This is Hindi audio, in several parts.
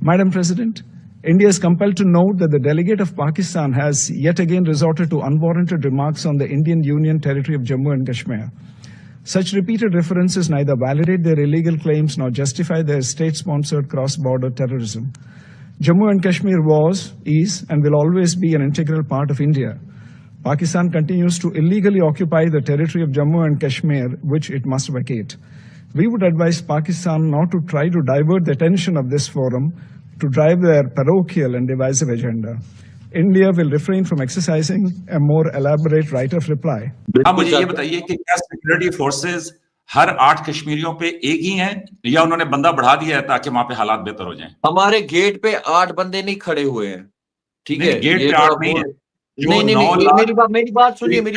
Madam President, India is compelled to note that the delegate of Pakistan has yet again resorted to unwarranted remarks on the Indian Union territory of Jammu and Kashmir. Such repeated references neither validate their illegal claims nor justify their state-sponsored cross-border terrorism. Jammu and Kashmir was, is, and will always be an integral part of India. Pakistan continues to illegally occupy the territory of Jammu and Kashmir, which it must vacate. We would advise Pakistan not to try to divert the attention of this forum to drive their parochial and divisive agenda. India will refrain from exercising a more elaborate right of reply. अब मुझे ये बताइए कि क्या सिक्योरिटी फोर्सेस हर 8 कश्मीरियों पे एक ही हैं या उन्होंने बंदा बढ़ा दिया है ताकि वहां पे हालात बेहतर हो जाएं? हमारे गेट पे 8 बंदे नहीं खड़े हुए हैं, ठीक है? गेट पे 8 नहीं है। नहीं, मेरी बात सुनिए, मैं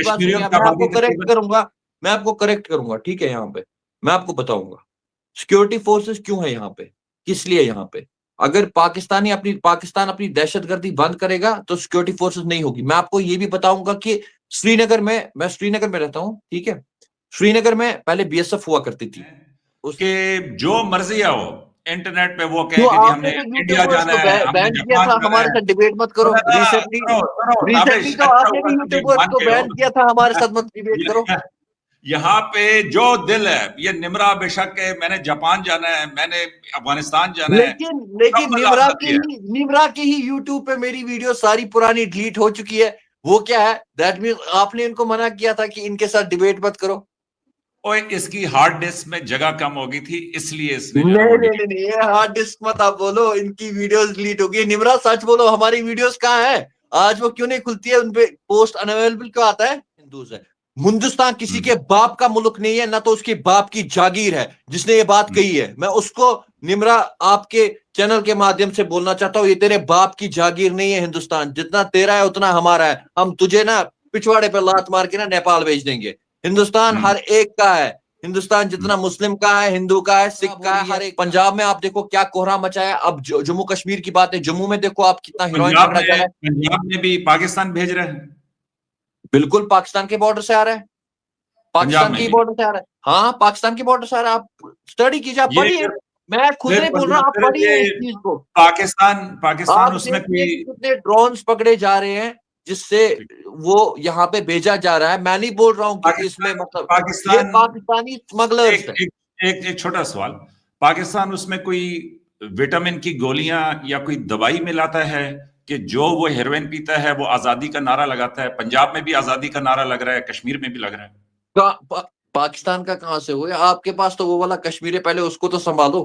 आपको करेक्ट करूंगा, ठीक है? यहाँ पे मैं आपको बताऊंगा सिक्योरिटी फोर्सेस क्यों है यहाँ पे, किस लिए यहाँ पे। अगर पाकिस्तान अपनी दहशतगर्दी बंद करेगा तो सिक्योरिटी फोर्सेस नहीं होगी। मैं आपको ये भी बताऊंगा कि श्रीनगर में, मैं श्रीनगर में रहता हूँ, ठीक है? श्रीनगर में पहले बीएसएफ हुआ करती थी, उसके जो मर्जी है वो इंटरनेट पे वो कहे कि हमने इंडिया जाना है, बैन किया था। हमारे साथ डिबेट मत करो। रिसेंटली तो आपने भी यूट्यूबर्स को बैन किया था, हमारे साथ मत डिबेट करो। यहाँ पे जो दिल है, ये निमरा बेशक है, मैंने जापान जाना है, मैंने अफगानिस्तान जाना है, लेकिन निमरा की ही यूट्यूब पे मेरी वीडियो सारी पुरानी डिलीट हो चुकी है। वो क्या है? दैट मीन आपने इनको मना किया था कि इनके साथ डिबेट मत करो। ओए, इसकी हार्ड डिस्क में जगह कम होगी थी, इसलिए इसने नहीं, ये हार्ड डिस्क मत आप बोलो, इनकी वीडियोस डिलीट हो गई। निमरा सच बोलो, हमारी वीडियोस कहाँ है? आज वो क्यों नहीं खुलती है? उनपे पोस्ट अनअवेलेबल क्यों आता है? हिंदूज है। हिंदुस्तान किसी के बाप का मुल्क नहीं है, ना तो उसकी बाप की जागीर है जिसने ये बात कही है। मैं उसको निमरा आपके चैनल के माध्यम से बोलना चाहता हूँ, ये तेरे बाप की जागीर नहीं है हिंदुस्तान। जितना तेरा है उतना हमारा है। हम तुझे ना पिछवाड़े पे लात मार के ना नेपाल भेज देंगे। हिंदुस्तान हर एक का है। हिंदुस्तान जितना मुस्लिम का है, हिंदू का है, सिख का है, हर एक। पंजाब में आप देखो क्या कोहरा मचाया। अब जम्मू कश्मीर की बात है, जम्मू में देखो आप कितना हीरोइन पंजाब में भी पाकिस्तान भेज रहे हैं। बिल्कुल पाकिस्तान के बॉर्डर से आ रहा है, पाकिस्तान की बॉर्डर से आ रहा है। हाँ, पाकिस्तान की बॉर्डर से आ रहा है। आप स्टडी कीजिए, आप पढ़िए। मैं खुद नहीं बोल रहा, आप पढ़िए इस चीज को। पाकिस्तान उसमें कितने ड्रोन्स पकड़े जा रहे हैं जिससे वो यहाँ पे भेजा जा रहा है। मैं नहीं बोल रहा हूँ कि इसमें मतलब पाकिस्तानी स्मगलर्स है। एक छोटा सवाल, पाकिस्तान उसमें कोई विटामिन की गोलियां या कोई दवाई मिलाता है कि जो वो हेरोइन पीता है वो आजादी का नारा लगाता है? पंजाब में भी आजादी का नारा लग रहा है, कश्मीर में भी लग रहा है। पाकिस्तान का कहां से हुआ? आपके पास तो वो वाला कश्मीर है, पहले उसको तो संभालो।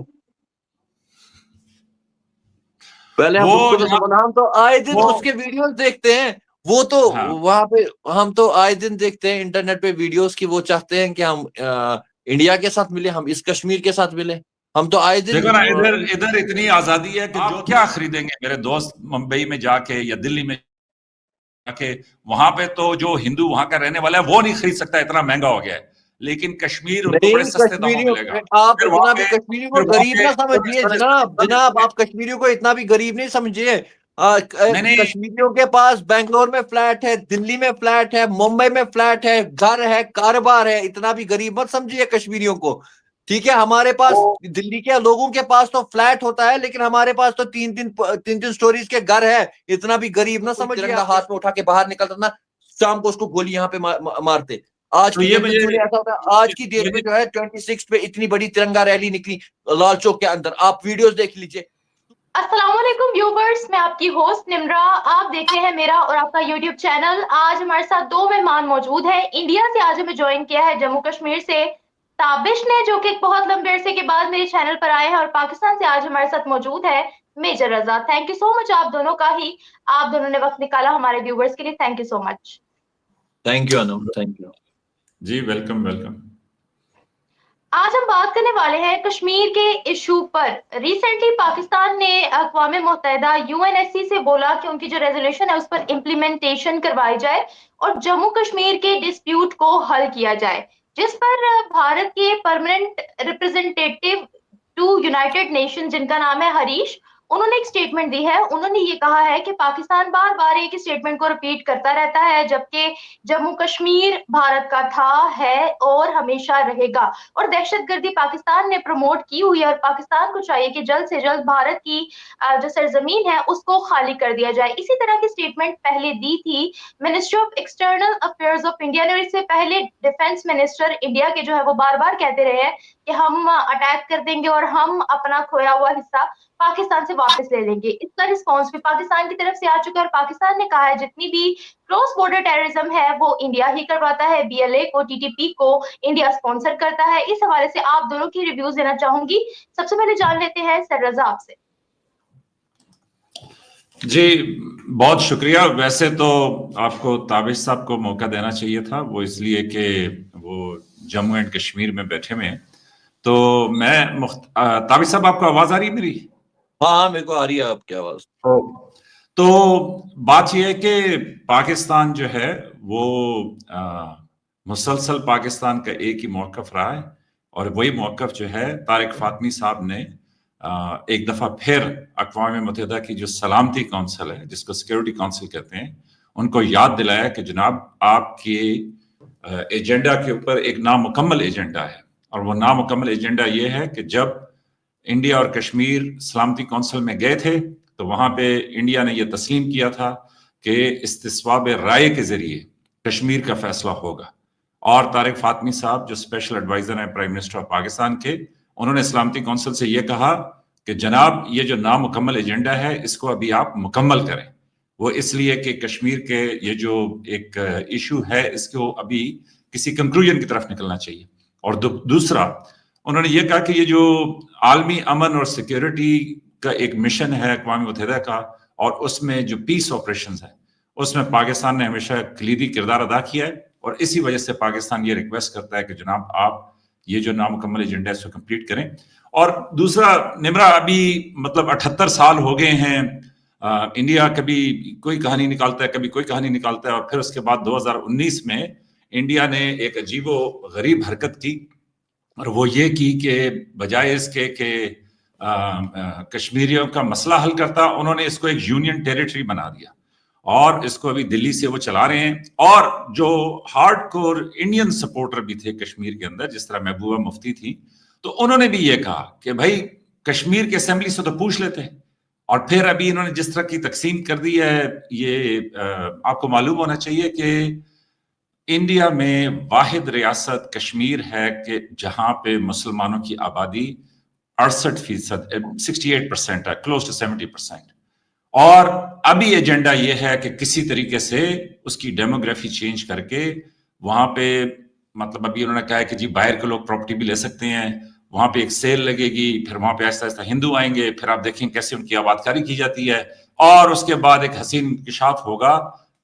पहले हम तो आए दिन उसके वीडियोस देखते हैं। वो तो वहां पे हम तो आए दिन देखते हैं इंटरनेट पे वीडियोस की। वो चाहते हैं कि हम इंडिया के साथ मिले, हम इस कश्मीर के साथ मिले। हम तो आए दिन देखो ना, इधर इतनी आजादी है कि जो क्या खरीदेंगे मेरे दोस्त मुंबई में जाके या दिल्ली में जाके, वहां पे तो जो हिंदू वहां का रहने वाला है वो नहीं खरीद सकता, इतना महंगा हो गया है। लेकिन कश्मीर उनको बड़े सस्ते दामों में मिलेगा। आप इतना भी कश्मीरियों को गरीब ना समझिए जनाब, आप कश्मीरियों को इतना भी गरीब नहीं समझिए। कश्मीरियों के पास बेंगलोर में फ्लैट है, दिल्ली में फ्लैट है, मुंबई में फ्लैट है, घर है, कारोबार है। इतना भी गरीब मत समझिए कश्मीरियों को, ठीक है? हमारे पास दिल्ली के लोगों के पास तो फ्लैट होता है, लेकिन हमारे पास तो तीन स्टोरीज के घर है। इतना भी गरीब ना समझिए। हाथ में उठा के बाहर निकलता ना, शाम को उसको गोली यहाँ पे मारते। आज की डेट में ऐसा होता है। आज की डेट में जो है 26 पे इतनी बड़ी तिरंगा रैली निकली लाल चौक के अंदर। आप वीडियोस देख लीजिए। अस्सलामुअलैकुम व्यूवर्स, मैं आपकी होस्ट निम्रा। आप देख रहे हैं मेरा और आपका यूट्यूब चैनल। आज हमारे साथ 2 मेहमान मौजूद हैं। इंडिया से आज हमें ज्वाइन किया है जम्मू कश्मीर से ताबिश ने, जो कि बहुत लंबे अरसे के बाद मेरे चैनल पर आए हैं, और पाकिस्तान से आज हमारे साथ मौजूद है major Raza. Thank you so much आप दोनों का ही, आप दोनों ने वक्त निकाला हमारे व्यूवर्स के लिए। Thank you so much. Thank you Anu, thank you ji. Welcome welcome. आज हम बात करने वाले हैं कश्मीर के इशू पर। रिसेंटली पाकिस्तान ने अक़वाम मुत्तहिदा यूएनएससी से बोला कि उनकी जो रेजोल्यूशन है उस पर इम्प्लीमेंटेशन करवाई जाए और जम्मू कश्मीर के डिस्प्यूट को हल किया जाए, जिस पर भारत के permanent representative to United Nation, जिनका नाम है हरीश, उन्होंने एक स्टेटमेंट दी है। उन्होंने ये कहा है कि पाकिस्तान बार बार एक ही स्टेटमेंट को रिपीट करता रहता है, जबकि जम्मू कश्मीर भारत का था, है और हमेशा रहेगा, और दहशतगर्दी पाकिस्तान ने प्रमोट की हुई है और पाकिस्तान को चाहिए कि जल्द से जल्द भारत की जो सरजमीन है उसको खाली कर दिया जाए। इसी तरह की स्टेटमेंट पहले दी थी ministry of external affairs of India ने। इससे पहले डिफेंस मिनिस्टर इंडिया के जो है वो बार बार कहते रहे हैं कि हम अटैक कर देंगे और हम अपना खोया हुआ हिस्सा पाकिस्तान से वापस ले लेंगे। इसका रिस्पॉन्स भी पाकिस्तान की तरफ से आ चुका है और पाकिस्तान ने कहा है जितनी भी क्रॉस बॉर्डर टेररिज्म है वो इंडिया ही करवाता है, बीएलए को, टीटीपी को इंडिया स्पॉन्सर करता है। इस हवाले से आप दोनों की रिव्यूज देना चाहूंगी। सबसे पहले जान लेते हैं सर रजा आपसे। जी बहुत शुक्रिया। वैसे तो आपको ताबिश साहब को मौका देना चाहिए था, वो इसलिए कि वो जम्मू एंड कश्मीर में बैठे हुए हैं। तो मैं ताबिश साहब आपको आवाज आ रही है मेरी? हाँ मेरे को आ रही है आपकी आवाज। तो बात यह है कि पाकिस्तान जो है वो मुसलसल पाकिस्तान का एक ही मौकफ रहा है और वही मौकफ जो है तारिक फातमी साहब ने एक दफा फिर अक़वाम मुत्तहिदा की जो सलामती काउंसिल है, जिसको सिक्योरिटी काउंसिल कहते हैं, उनको याद दिलाया कि जनाब आपके एजेंडा के ऊपर एक नामुकम्मल एजेंडा है, और वो नामुकम्मल एजेंडा ये है कि जब इंडिया और कश्मीर सलामती काउंसिल में गए थे तो वहां पे इंडिया ने यह तस्लीम किया था कि इस्तिस्वाब राय के जरिए कश्मीर का फैसला होगा। और तारिक फातमी साहब जो स्पेशल एडवाइजर हैं प्राइम मिनिस्टर ऑफ पाकिस्तान के, उन्होंने सलामती काउंसिल से यह कहा कि जनाब ये जो नामुकम्मल एजेंडा है इसको अभी आप मुकम्मल करें। वो इसलिए कि कश्मीर के ये जो एक इशू है इसको अभी किसी कंक्लूजन की तरफ निकलना चाहिए। और दूसरा उन्होंने ये कहा कि ये जो आलमी अमन और सिक्योरिटी का एक मिशन है अक़वाम मुत्तहिदा का, और उसमें जो पीस ऑपरेशंस है उसमें पाकिस्तान ने हमेशा कलीदी किरदार अदा किया है, और इसी वजह से पाकिस्तान ये रिक्वेस्ट करता है कि जनाब आप ये जो नामुकम्मल एजेंडा है इसको कंप्लीट करें। और दूसरा निमरा, अभी मतलब 78 साल हो गए हैं, इंडिया कभी कोई कहानी निकालता है कभी कोई कहानी निकालता है, और फिर उसके बाद 2019 में इंडिया ने एक अजीबो गरीब हरकत की, और वो ये की कि बजाय इसके कि कश्मीरियों का मसला हल करता, उन्होंने इसको एक यूनियन टेरिटरी बना दिया और इसको अभी दिल्ली से वो चला रहे हैं। और जो हार्डकोर इंडियन सपोर्टर भी थे कश्मीर के अंदर, जिस तरह महबूबा मुफ्ती थी, तो उन्होंने भी ये कहा कि भाई कश्मीर की असेंबली से तो पूछ लेते हैं। और फिर अभी इन्होंने जिस तरह की तकसीम कर दी है, ये आपको मालूम होना चाहिए कि इंडिया में वाहिद रियासत कश्मीर है कि जहां पे मुसलमानों की आबादी 68%, 68% है, क्लोज टू 70%। और अभी एजेंडा ये है कि किसी तरीके से उसकी डेमोग्राफी चेंज करके वहां पे, मतलब अभी उन्होंने कहा है कि जी बाहर के लोग प्रॉपर्टी भी ले सकते हैं, वहां पे एक सेल लगेगी, फिर वहां पे आहिस्ता आहिस्ता हिंदू आएंगे, फिर आप देखें कैसे उनकी आबादकारी की जाती है, और उसके बाद एक हसीन इंकशाफ होगा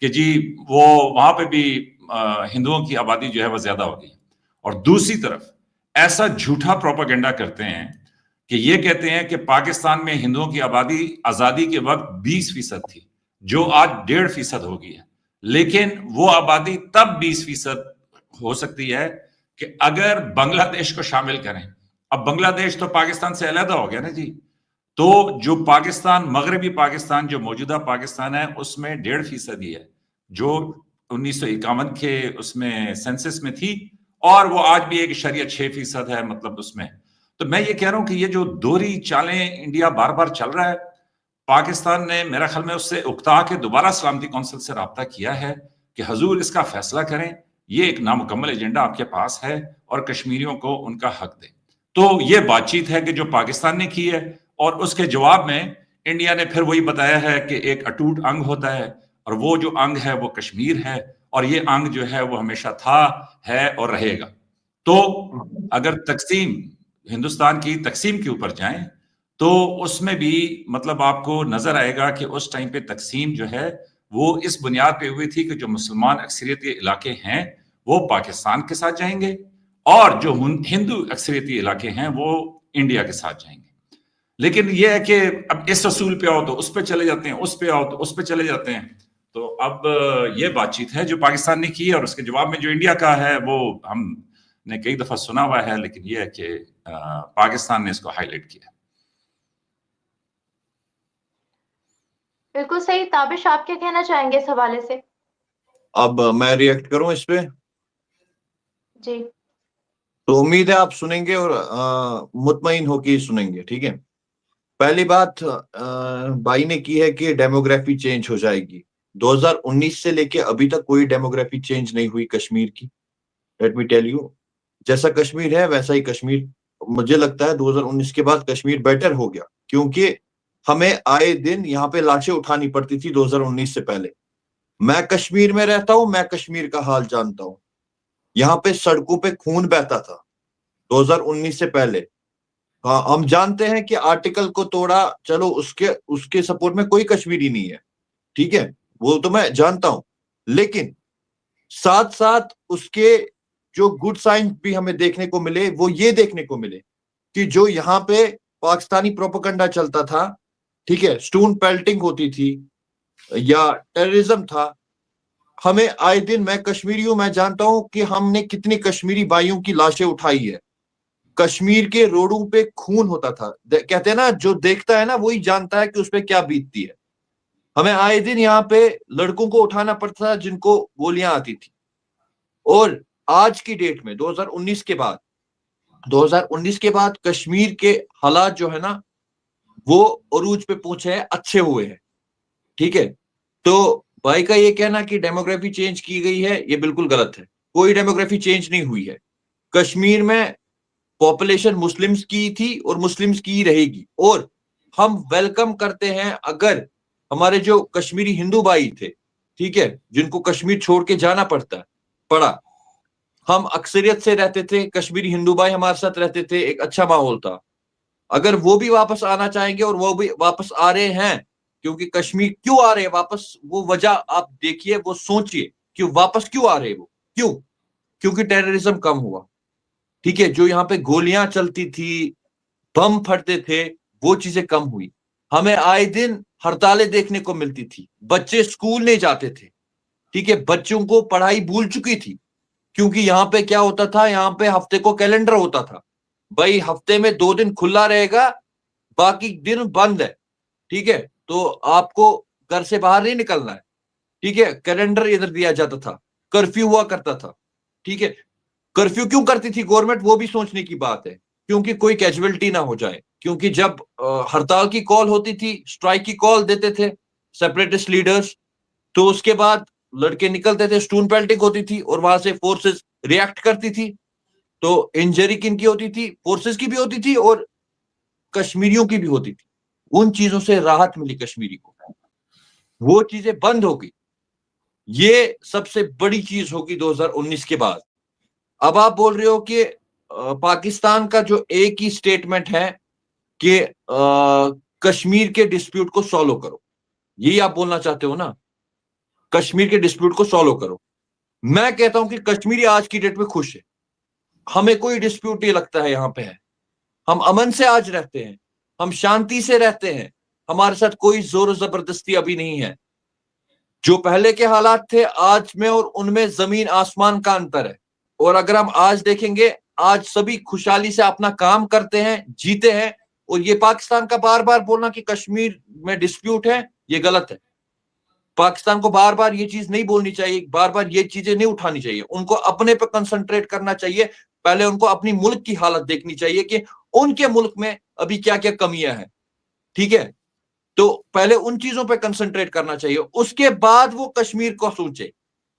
कि जी वो वहां पे भी हिंदुओं की आबादी जो है वह ज्यादा होगी। और दूसरी तरफ ऐसा झूठा प्रोपेगेंडा करते हैं कि ये कहते हैं कि पाकिस्तान में हिंदुओं की आबादी आजादी के वक्त 20% थी, जो आज 1.5% हो गई है। लेकिन वो आबादी तब 20% हो सकती है कि अगर बांग्लादेश को शामिल करें। अब बांग्लादेश तो पाकिस्तान से अलग हो गया ना जी, तो जो पाकिस्तान, मगरबी पाकिस्तान, जो मौजूदा पाकिस्तान है, उसमें 1.5% ही है, जो 1951 के उसमें सेंसस में थी, और वो आज भी 1.6% है, मतलब उसमें। तो मैं ये कह रहा हूं कि ये जो दोहरी चालें इंडिया बार बार चल रहा है, पाकिस्तान ने मेरा ख्याल में उससे उकता के दोबारा सलामती काउंसिल से राब्ता किया है कि हजूर इसका फैसला करें, ये एक नामुकम्मल एजेंडा आपके पास है और कश्मीरियों को उनका हक दें। तो ये बातचीत है कि जो पाकिस्तान ने की है, और उसके जवाब में इंडिया ने फिर वही बताया है कि एक अटूट अंग होता है, और वो जो अंग है वो कश्मीर है, और ये अंग जो है वो हमेशा था, है और रहेगा। तो अगर तकसीम, हिंदुस्तान की तकसीम के ऊपर जाएं तो उसमें भी मतलब आपको नजर आएगा कि उस टाइम पे तकसीम जो है वो इस बुनियाद पे हुई थी कि जो मुसलमान अक्सरियती इलाके हैं वो पाकिस्तान के साथ जाएंगे, और जो हिंदू अक्सरियती इलाके हैं वो इंडिया के साथ जाएंगे। लेकिन यह है कि अब इस असूल पे आओ तो उस पे चले जाते हैं, उस पे आओ तो उस पे चले जाते हैं। तो अब ये बातचीत है जो पाकिस्तान ने की है, और उसके जवाब में जो इंडिया का है वो हमने कई दफा सुना हुआ है, लेकिन यह है कि पाकिस्तान ने इसको हाईलाइट किया। बिल्कुल सही। ताबिश, आप क्या कहना चाहेंगे इस हवाले से? अब मैं रिएक्ट करूं इस पे? जी। तो उम्मीद है आप सुनेंगे और मुतमईन होके सुनेंगे, ठीक है। पहली बात भाई ने की है कि डेमोग्राफी चेंज हो जाएगी। 2019 से लेके अभी तक कोई डेमोग्राफी चेंज नहीं हुई कश्मीर की। लेट मी टेल यू, जैसा कश्मीर है वैसा ही कश्मीर। मुझे लगता है 2019 के बाद कश्मीर बेटर हो गया, क्योंकि हमें आए दिन यहाँ पे लाशें उठानी पड़ती थी 2019 से पहले। मैं कश्मीर में रहता हूं, मैं कश्मीर का हाल जानता हूं। यहाँ पे सड़कों पे खून बहता था 2019 से पहले। हाँ, हम जानते हैं कि आर्टिकल को तोड़ा, चलो उसके उसके सपोर्ट में कोई कश्मीरी नहीं है, ठीक है, वो तो मैं जानता हूं। लेकिन साथ साथ उसके जो गुड साइन भी हमें देखने को मिले, वो ये देखने को मिले कि जो यहाँ पे पाकिस्तानी प्रोपेगेंडा चलता था, ठीक है, स्टोन पेल्टिंग होती थी या टेररिज्म था, हमें आए दिन, मैं कश्मीरी हूं, मैं जानता हूं कि हमने कितनी कश्मीरी भाइयों की लाशें उठाई है। कश्मीर के रोडों पे खून होता था। कहते हैं ना, जो देखता है ना वही जानता है कि उस पे क्या बीतती है। हमें आए दिन यहाँ पे लड़कों को उठाना पड़ता था जिनको गोलियां आती थी। और आज की डेट में 2019 के बाद कश्मीर के हालात जो है ना, वो अरूज पे पहुंचे हैं, अच्छे हुए हैं, ठीक है। तो भाई का ये कहना कि डेमोग्राफी चेंज की गई है, ये बिल्कुल गलत है। कोई डेमोग्राफी चेंज नहीं हुई है। कश्मीर में पॉपुलेशन मुस्लिम्स की थी और मुस्लिम्स की ही रहेगी। और हम वेलकम करते हैं अगर हमारे जो कश्मीरी हिंदू भाई थे, ठीक है, जिनको कश्मीर छोड़ के जाना पड़ा, हम अक्सरियत से रहते थे, कश्मीरी हिंदू भाई हमारे साथ रहते थे, एक अच्छा माहौल था। अगर वो भी वापस आना चाहेंगे, और वो भी वापस आ रहे हैं, क्योंकि कश्मीर क्यों आ रहे हैं वापस, वो वजह आप देखिए, वो सोचिए कि वापस क्यों आ रहे हैं वो, क्यों? क्योंकि टेररिज्म कम हुआ, ठीक है। जो यहाँ पे गोलियां चलती थी, बम फटते थे, वो चीजें कम हुई। हमें आए दिन हड़तालें देखने को मिलती थी, बच्चे स्कूल नहीं जाते थे, ठीक है, बच्चों को पढ़ाई भूल चुकी थी। क्योंकि यहाँ पे क्या होता था, यहाँ पे हफ्ते को कैलेंडर होता था, भाई हफ्ते में 2 दिन खुला रहेगा, बाकी दिन बंद है, ठीक है। तो आपको घर से बाहर नहीं निकलना है, ठीक है। कैलेंडर इधर दिया जाता था, कर्फ्यू हुआ करता था, ठीक है। कर्फ्यू क्यों करती थी गवर्नमेंट, वो भी सोचने की बात है, क्योंकि कोई कैजुअलिटी ना हो जाए। क्योंकि जब हड़ताल की कॉल होती थी, स्ट्राइक की कॉल देते थे सेपरेटिस्ट लीडर्स, तो उसके बाद लड़के निकलते थे, स्टोन पेल्टिंग होती थी और वहां से फोर्सेस रिएक्ट करती थी। तो इंजरी किनकी होती थी? फोर्सेस की भी होती थी और कश्मीरियों की भी होती थी। उन चीजों से राहत मिली कश्मीरी को, वो चीजें बंद हो गई। ये सबसे बड़ी चीज होगी 2019 के बाद। अब आप बोल रहे हो कि पाकिस्तान का जो एक ही स्टेटमेंट है कि कश्मीर के डिस्प्यूट को सॉल्व करो, यही आप बोलना चाहते हो ना, कश्मीर के डिस्प्यूट को सॉल्व करो। मैं कहता हूं कि कश्मीरी आज की डेट में खुश है, हमें कोई डिस्प्यूट नहीं लगता है यहाँ पे है, हम अमन से आज रहते हैं, हम शांति से रहते हैं, हमारे साथ कोई जोर जबरदस्ती अभी नहीं है। जो पहले के हालात थे आज में और उनमें जमीन आसमान का अंतर है। और अगर हम आज देखेंगे, आज सभी खुशहाली से अपना काम करते हैं, जीते हैं। और ये पाकिस्तान का बार बार बोलना कि कश्मीर में डिस्प्यूट है, ये गलत है। पाकिस्तान को बार बार ये चीज नहीं बोलनी चाहिए, बार बार ये चीजें नहीं उठानी चाहिए। उनको अपने पे कंसंट्रेट करना चाहिए। पहले उनको अपनी मुल्क की हालत देखनी चाहिए कि उनके मुल्क में अभी क्या क्या कमियां हैं, ठीक है। तो पहले उन चीजों पे कंसंट्रेट करना चाहिए, उसके बाद वो कश्मीर को सोचे।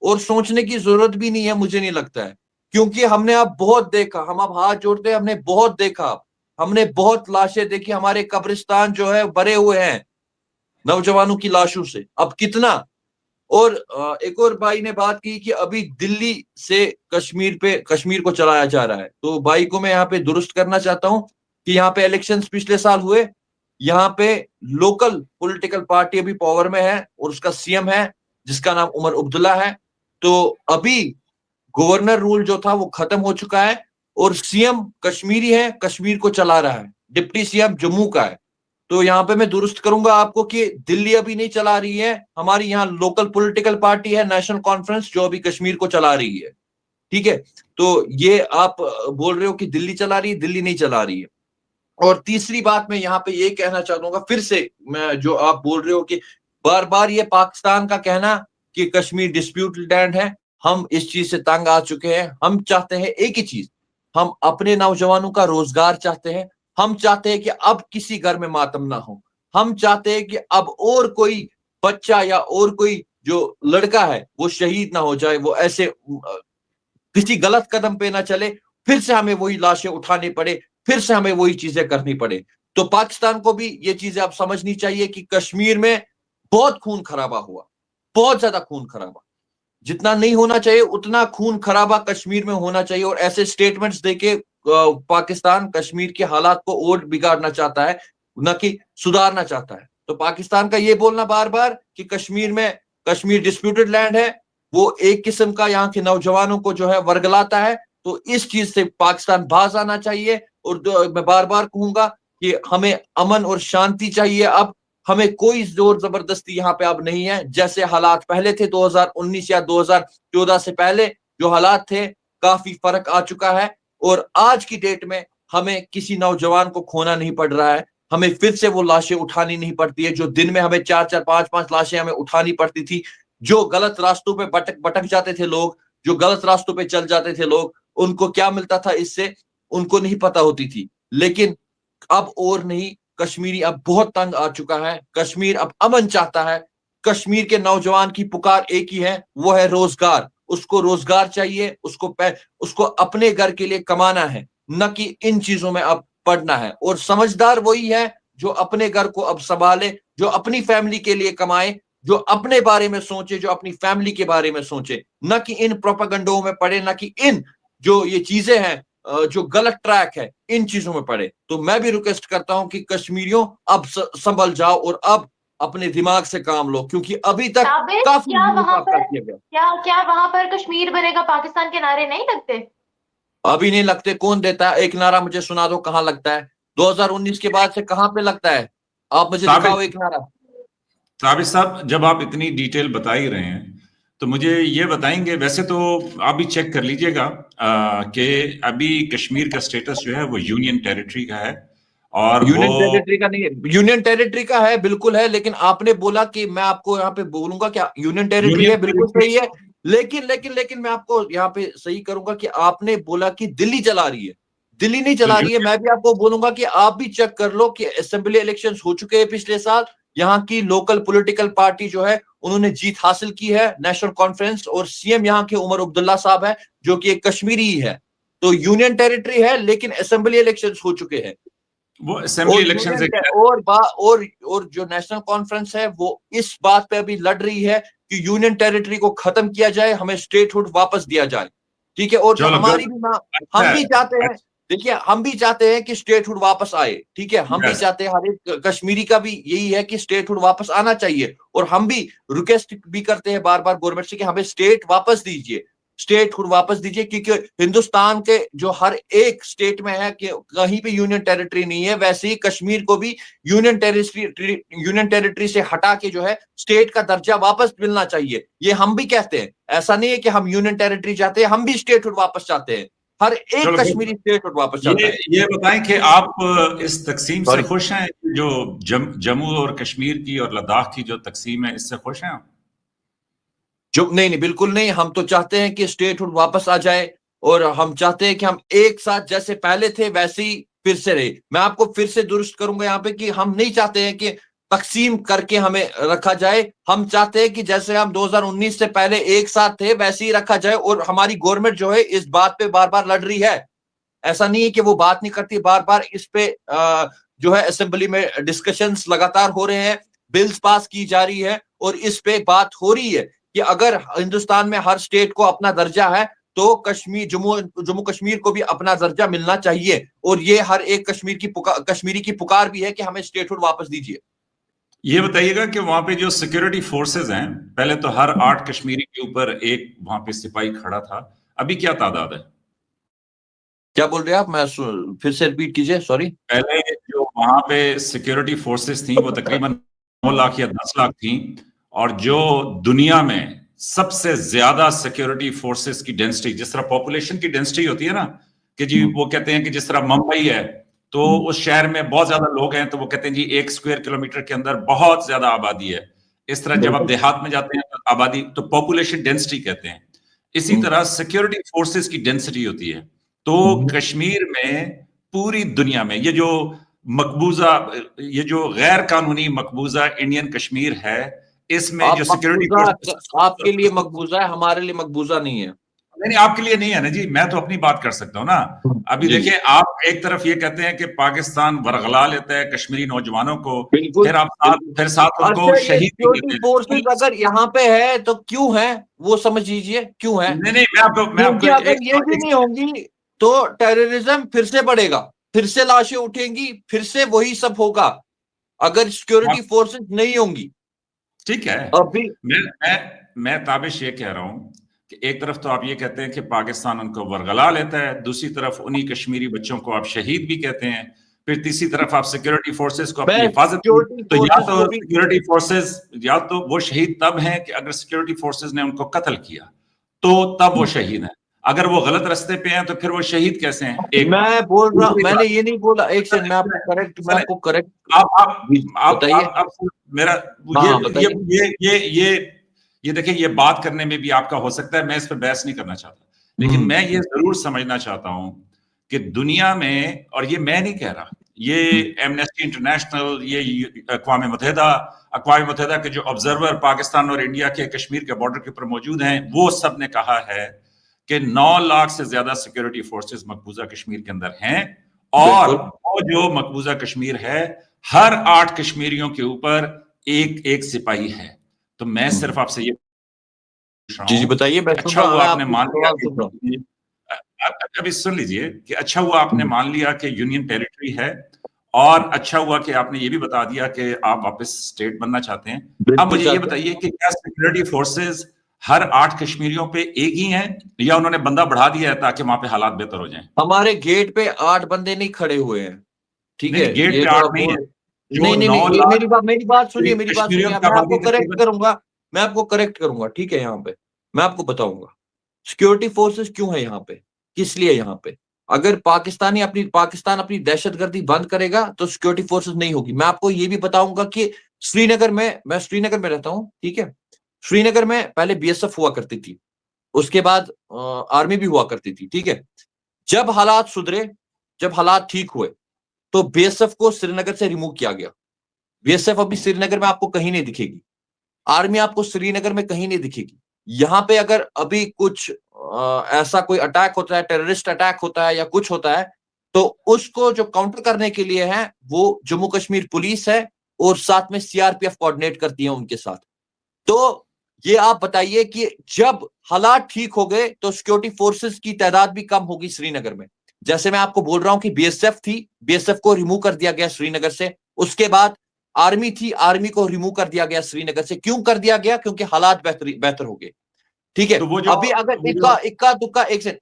और सोचने की जरूरत भी नहीं है, मुझे नहीं लगता है, क्योंकि हमने अब बहुत देखा, हम अब हाथ जोड़ते हैं, हमने बहुत देखा, हमने बहुत लाशें देखी, हमारे कब्रिस्तान जो है भरे हुए हैं नौजवानों की लाशों से, अब कितना। और एक और भाई ने बात की कि अभी दिल्ली से कश्मीर को चलाया जा रहा है। तो भाई को मैं यहाँ पे दुरुस्त करना चाहता हूं कि यहाँ पे इलेक्शंस पिछले साल हुए, यहाँ पे लोकल पॉलिटिकल पार्टी अभी पावर में है और उसका सीएम है जिसका नाम उमर अब्दुल्ला है। तो अभी गवर्नर रूल जो था वो खत्म हो चुका है और सीएम कश्मीरी है, कश्मीर को चला रहा है, डिप्टी सीएम जम्मू का है। तो यहाँ पे मैं दुरुस्त करूंगा आपको कि दिल्ली अभी नहीं चला रही है, हमारी यहाँ लोकल पॉलिटिकल पार्टी है नेशनल कॉन्फ्रेंस जो अभी कश्मीर को चला रही है, ठीक है। तो ये आप बोल रहे हो कि दिल्ली चला रही है, दिल्ली नहीं चला रही है। और तीसरी बात मैं यहाँ पे ये कहना चाहूंगा, फिर से मैं, जो आप बोल रहे हो कि बार बार ये पाकिस्तान का कहना कि कश्मीर डिस्प्यूटेड लैंड है, हम इस चीज से तंग आ चुके हैं। हम चाहते हैं एक ही चीज, हम अपने नौजवानों का रोजगार चाहते हैं। हम चाहते हैं कि अब किसी घर में मातम ना हो। हम चाहते हैं कि अब और कोई बच्चा या और कोई जो लड़का है वो शहीद ना हो जाए, वो ऐसे किसी गलत कदम पे ना चले, फिर से हमें वही लाशें उठानी पड़े, फिर से हमें वही चीजें करनी पड़े। तो पाकिस्तान को भी ये चीजें अब समझनी चाहिए कि कश्मीर में बहुत खून खराबा हुआ, बहुत ज्यादा खून खराबा, जितना नहीं होना चाहिए उतना खून खराबा कश्मीर में होना चाहिए। और ऐसे स्टेटमेंट्स देके पाकिस्तान कश्मीर के हालात को और बिगाड़ना चाहता है, न कि सुधारना चाहता है। तो पाकिस्तान का ये बोलना बार बार कि कश्मीर डिस्प्यूटेड लैंड है, वो एक किस्म का यहाँ के नौजवानों को जो है वर्गलाता है। तो इस चीज से पाकिस्तान बाज आना चाहिए। और मैं बार बार कहूंगा कि हमें अमन और शांति चाहिए। अब हमें कोई जोर जबरदस्ती यहाँ पे अब नहीं है। जैसे हालात पहले थे 2019 या 2014 से पहले जो हालात थे, काफी फर्क आ चुका है। और आज की डेट में हमें किसी नौजवान को खोना नहीं पड़ रहा है, हमें फिर से वो लाशें उठानी नहीं पड़ती है जो दिन में हमें 4-4, 5-5 लाशें हमें उठानी पड़ती थी। जो गलत रास्तों पे भटक जाते थे लोग, जो गलत रास्तों पे चल जाते थे लोग, उनको क्या मिलता था इससे उनको नहीं पता होती थी। लेकिन अब और नहीं, कश्मीरी अब बहुत तंग आ चुका है। कश्मीर अब अमन चाहता है। कश्मीर के नौजवान की पुकार एक ही है, वो है रोजगार। उसको रोजगार चाहिए, उसको अपने घर के लिए कमाना है, न कि इन चीजों में अब पड़ना है। और समझदार वही है जो अपने घर को अब संभाले, जो अपनी फैमिली के लिए कमाए, जो अपने बारे में सोचे, जो अपनी फैमिली के बारे में सोचे, न कि इन प्रोपेगेंडों में पड़े, न कि इन जो ये चीजें हैं जो गलत ट्रैक है इन चीजों में पड़े। तो मैं भी रिक्वेस्ट करता हूं कि कश्मीरियों अब संभल जाओ और अब अपने दिमाग से काम लो, क्योंकि अभी तक काफी क्या वहां पर किया गया। क्या वहां पर कश्मीर बनेगा पाकिस्तान के नारे नहीं लगते? अभी नहीं लगते। कौन देता है? एक नारा मुझे सुना दो, कहां लगता है? 2019 के बाद से कहां पे लगता है? आप मुझे दिखाओ एक नारा। साबिर साहब, जब आप इतनी डिटेल बता ही रहे हैं तो मुझे ये बताएंगे, वैसे तो आप भी चेक कर लीजिएगा कि अभी कश्मीर का स्टेटस जो है वो यूनियन टेरिटरी का है। और यूनियन टेरिटरी का नहीं है, यूनियन टेरिटरी का है, बिल्कुल है। लेकिन आपने बोला कि मैं आपको यहाँ पे बोलूंगा क्या यूनियन टेरिटरी है, बिल्कुल सही है। लेकिन मैं आपको यहाँ पे सही करूंगा कि आपने बोला कि दिल्ली चला रही है। दिल्ली नहीं चला रही है। मैं भी आपको बोलूंगा कि आप भी चेक कर लो कि असेंबली इलेक्शंस हो चुके हैं पिछले साल। यहाँ की लोकल पॉलिटिकल पार्टी जो है उन्होंने जीत हासिल की है, नेशनल कॉन्फ्रेंस। और सीएम यहाँ के उमर अब्दुल्ला साहब है जो कि एक कश्मीरी ही है। तो यूनियन टेरिटरी है, लेकिन असेंबली इलेक्शंस हो चुके हैं। वो असेंबली इलेक्शन से और जो नेशनल कॉन्फ्रेंस है वो इस बात पे अभी लड़ रही है कि यूनियन टेरिटरी को खत्म किया जाए, हमें स्टेटहुड वापस दिया जाए। ठीक है। और हमारी भी हम भी चाहते हैं, देखिए हम भी चाहते हैं कि स्टेटहुड वापस आए। ठीक है, हम भी चाहते हैं, हर एक कश्मीरी का भी यही है कि स्टेटहुड वापस आना चाहिए। और हम भी रिक्वेस्ट भी करते हैं बार बार गवर्नमेंट से कि हमें स्टेट वापस दीजिए, स्टेटहुड वापस दीजिए। क्योंकि हिंदुस्तान के जो हर एक स्टेट में है कि कहीं पे यूनियन टेरिटरी नहीं है, वैसे ही कश्मीर को भी यूनियन टेरिटरी से हटा के जो है स्टेट का दर्जा वापस मिलना चाहिए। ये हम भी कहते हैं, ऐसा नहीं है कि हम यूनियन टेरिटरी चाहते हैं, हम भी स्टेटहुड वापस चाहते हैं। हर एक कश्मीरी स्टेटहुड वापस चाहता है। ये बताएं कि आप इस तकसीम से खुश हैं? जो जम्मू और कश्मीर की और लद्दाख की जो तकसीम है, इससे खुश हैं आप? नहीं, बिल्कुल नहीं। हम तो चाहते हैं कि स्टेटहुड वापस आ जाए और हम चाहते हैं कि हम एक साथ जैसे पहले थे वैसे ही फिर से रहे। मैं आपको फिर से दुरुस्त करूंगा यहाँ पे कि हम नहीं चाहते हैं कि तकसीम करके हमें रखा जाए। हम चाहते हैं कि जैसे हम 2019 से पहले एक साथ थे वैसे ही रखा जाए। और हमारी गवर्नमेंट जो है इस बात पे बार बार लड़ रही है। ऐसा नहीं है कि वो बात नहीं करती, बार बार इस पे जो है असेंबली में डिस्कशंस लगातार हो रहे हैं, बिल्स पास की जा रही है और इस पे बात हो रही है कि अगर हिंदुस्तान में हर स्टेट को अपना दर्जा है तो जम्मू कश्मीर को भी अपना दर्जा मिलना चाहिए। और ये हर एक कश्मीरी की पुकार भी है कि हमें स्टेटहुड वापस दीजिए। ये बताइएगा कि वहां पे जो सिक्योरिटी फोर्सेस हैं, पहले तो हर 8 कश्मीरी के ऊपर एक वहां पे सिपाही खड़ा था, अभी क्या तादाद है? क्या बोल रहे हैं आप? मैं फिर से रिपीट कीजिए, सॉरी। पहले जो वहां पे सिक्योरिटी फोर्सेस थी वो तकरीबन 9 लाख या 10 लाख थी। और जो दुनिया में सबसे ज्यादा सिक्योरिटी फोर्सेस की डेंसिटी, जिस तरह पॉपुलेशन की डेंसिटी होती है ना, कि जी वो कहते हैं कि जिस तरह मुंबई है तो उस शहर में बहुत ज्यादा लोग हैं तो वो कहते हैं जी 1 स्क्वायर किलोमीटर के अंदर बहुत ज्यादा आबादी है। इस तरह जब आप देहात में जाते हैं तो आबादी, तो पॉपुलेशन डेंसिटी कहते हैं, इसी तरह सिक्योरिटी फोर्सेस की डेंसिटी होती है। तो कश्मीर में पूरी दुनिया में ये जो गैर कानूनी मकबूजा इंडियन कश्मीर है, इसमें जो सिक्योरिटी फोर्सेस आपके लिए मकबूजा है, हमारे लिए मकबूजा नहीं है। नहीं, आपके लिए नहीं है ना जी, मैं तो अपनी बात कर सकता हूँ ना। अभी देखिए, आप एक तरफ ये कहते हैं कि पाकिस्तान वरगला लेता है कश्मीरी नौजवानों को, फिर आप फिर साथ उनको शहीद भी देते हैं। फोर्सेस अगर यहाँ पे है तो क्यों है वो समझ लीजिए, क्यों है। नहीं, मैं आपको अगर ये भी नहीं होंगी तो टेररिज्म फिर से बढ़ेगा, फिर से लाशें उठेंगी, फिर से वही सब होगा अगर सिक्योरिटी फोर्सेस नहीं होंगी। ठीक है, अभी मैं ताबिश ये कह रहा हूं कि एक तरफ तो आप ये कहते हैं कि पाकिस्तान उनको वरगला लेता है, दूसरी तरफ उन्हीं कश्मीरी बच्चों को आप शहीद भी कहते हैं, फिर तीसरी तरफ आप सिक्योरिटी फोर्सेस को अपनी हिफाजत, तो या तो सिक्योरिटी फोर्सेस, या तो वो शहीद तब हैं कि अगर सिक्योरिटी फोर्सेस ने उनको कत्ल किया तो तब वो शहीद हैं, अगर वो गलत रास्ते पे हैं तो फिर वो शहीद कैसे हैं? एक मैं बोल रहा, मैंने ये नहीं बोला, एक सेकंड मैं आपको करेक्ट आप बताइए। आप मेरा ये देखिए, ये बात करने में भी आपका हो सकता है, मैं इस पर बहस नहीं करना चाहता, लेकिन मैं ये जरूर समझना चाहता हूं कि दुनिया में, और ये मैं नहीं कह रहा, ये एमनेस्टी इंटरनेशनल, ये अक़वाम मुत्तहिदा के जो ऑब्जर्वर पाकिस्तान और इंडिया के कश्मीर के बॉर्डर के ऊपर मौजूद हैं, वो सब ने कहा है कि 9 लाख से ज्यादा सिक्योरिटी फोर्सेस मकबूजा कश्मीर के अंदर हैं, और वो जो मकबूजा कश्मीर है, हर 8 कश्मीरियों के ऊपर एक सिपाही है। तो मैं सिर्फ आपसे ये पूछ रहा हूं, जी बताइए। अच्छा हुआ आपने मान लिया, अभी सुन लीजिए, कि अच्छा हुआ आपने मान लिया कि यूनियन टेरिटरी है, और अच्छा हुआ कि आपने ये भी बता दिया कि आप वापस स्टेट बनना चाहते हैं। अब मुझे ये बताइए कि क्या सिक्योरिटी फोर्सेस हर 8 कश्मीरियों पे एक ही हैं, या उन्होंने बंदा बढ़ा दिया है ताकि वहां पे हालात बेहतर हो जाएं? हमारे गेट पे 8 बंदे नहीं खड़े हुए हैं, ठीक है। गेट पे 8 नहीं है, नहीं, मेरी बात सुनिए, मैं आपको करेक्ट करूंगा, ठीक है। यहाँ पे मैं आपको बताऊंगा सिक्योरिटी फोर्सेस क्यों है यहाँ पे, किस लिए यहाँ पे। अगर पाकिस्तान अपनी दहशतगर्दी बंद करेगा तो सिक्योरिटी फोर्सेस नहीं होगी। मैं आपको ये भी बताऊंगा कि श्रीनगर में, मैं श्रीनगर में रहता हूँ, ठीक है। श्रीनगर में पहले बीएसएफ हुआ करती थी, उसके बाद आर्मी भी हुआ करती थी, ठीक है। जब हालात सुधरे, जब हालात ठीक हुए, तो बीएसएफ को श्रीनगर से रिमूव किया गया। बीएसएफ अभी श्रीनगर में आपको कहीं नहीं दिखेगी, आर्मी आपको श्रीनगर में कहीं नहीं दिखेगी। यहाँ पे अगर अभी कुछ ऐसा कोई अटैक होता है, टेररिस्ट अटैक होता है या कुछ होता है, तो उसको जो काउंटर करने के लिए है वो जम्मू कश्मीर पुलिस है, और साथ में सीआरपीएफ कोऑर्डिनेट करती है उनके साथ। तो ये आप बताइए कि जब हालात ठीक हो गए तो सिक्योरिटी फोर्सेस की तादाद भी कम होगी श्रीनगर में। जैसे मैं आपको बोल रहा हूं कि बीएसएफ थी, बीएसएफ को रिमूव कर दिया गया श्रीनगर से। उसके बाद आर्मी थी, आर्मी को रिमूव कर दिया गया श्रीनगर से। क्यों कर दिया गया? क्योंकि हालात बेहतर हो गए, ठीक है। तो अभी अगर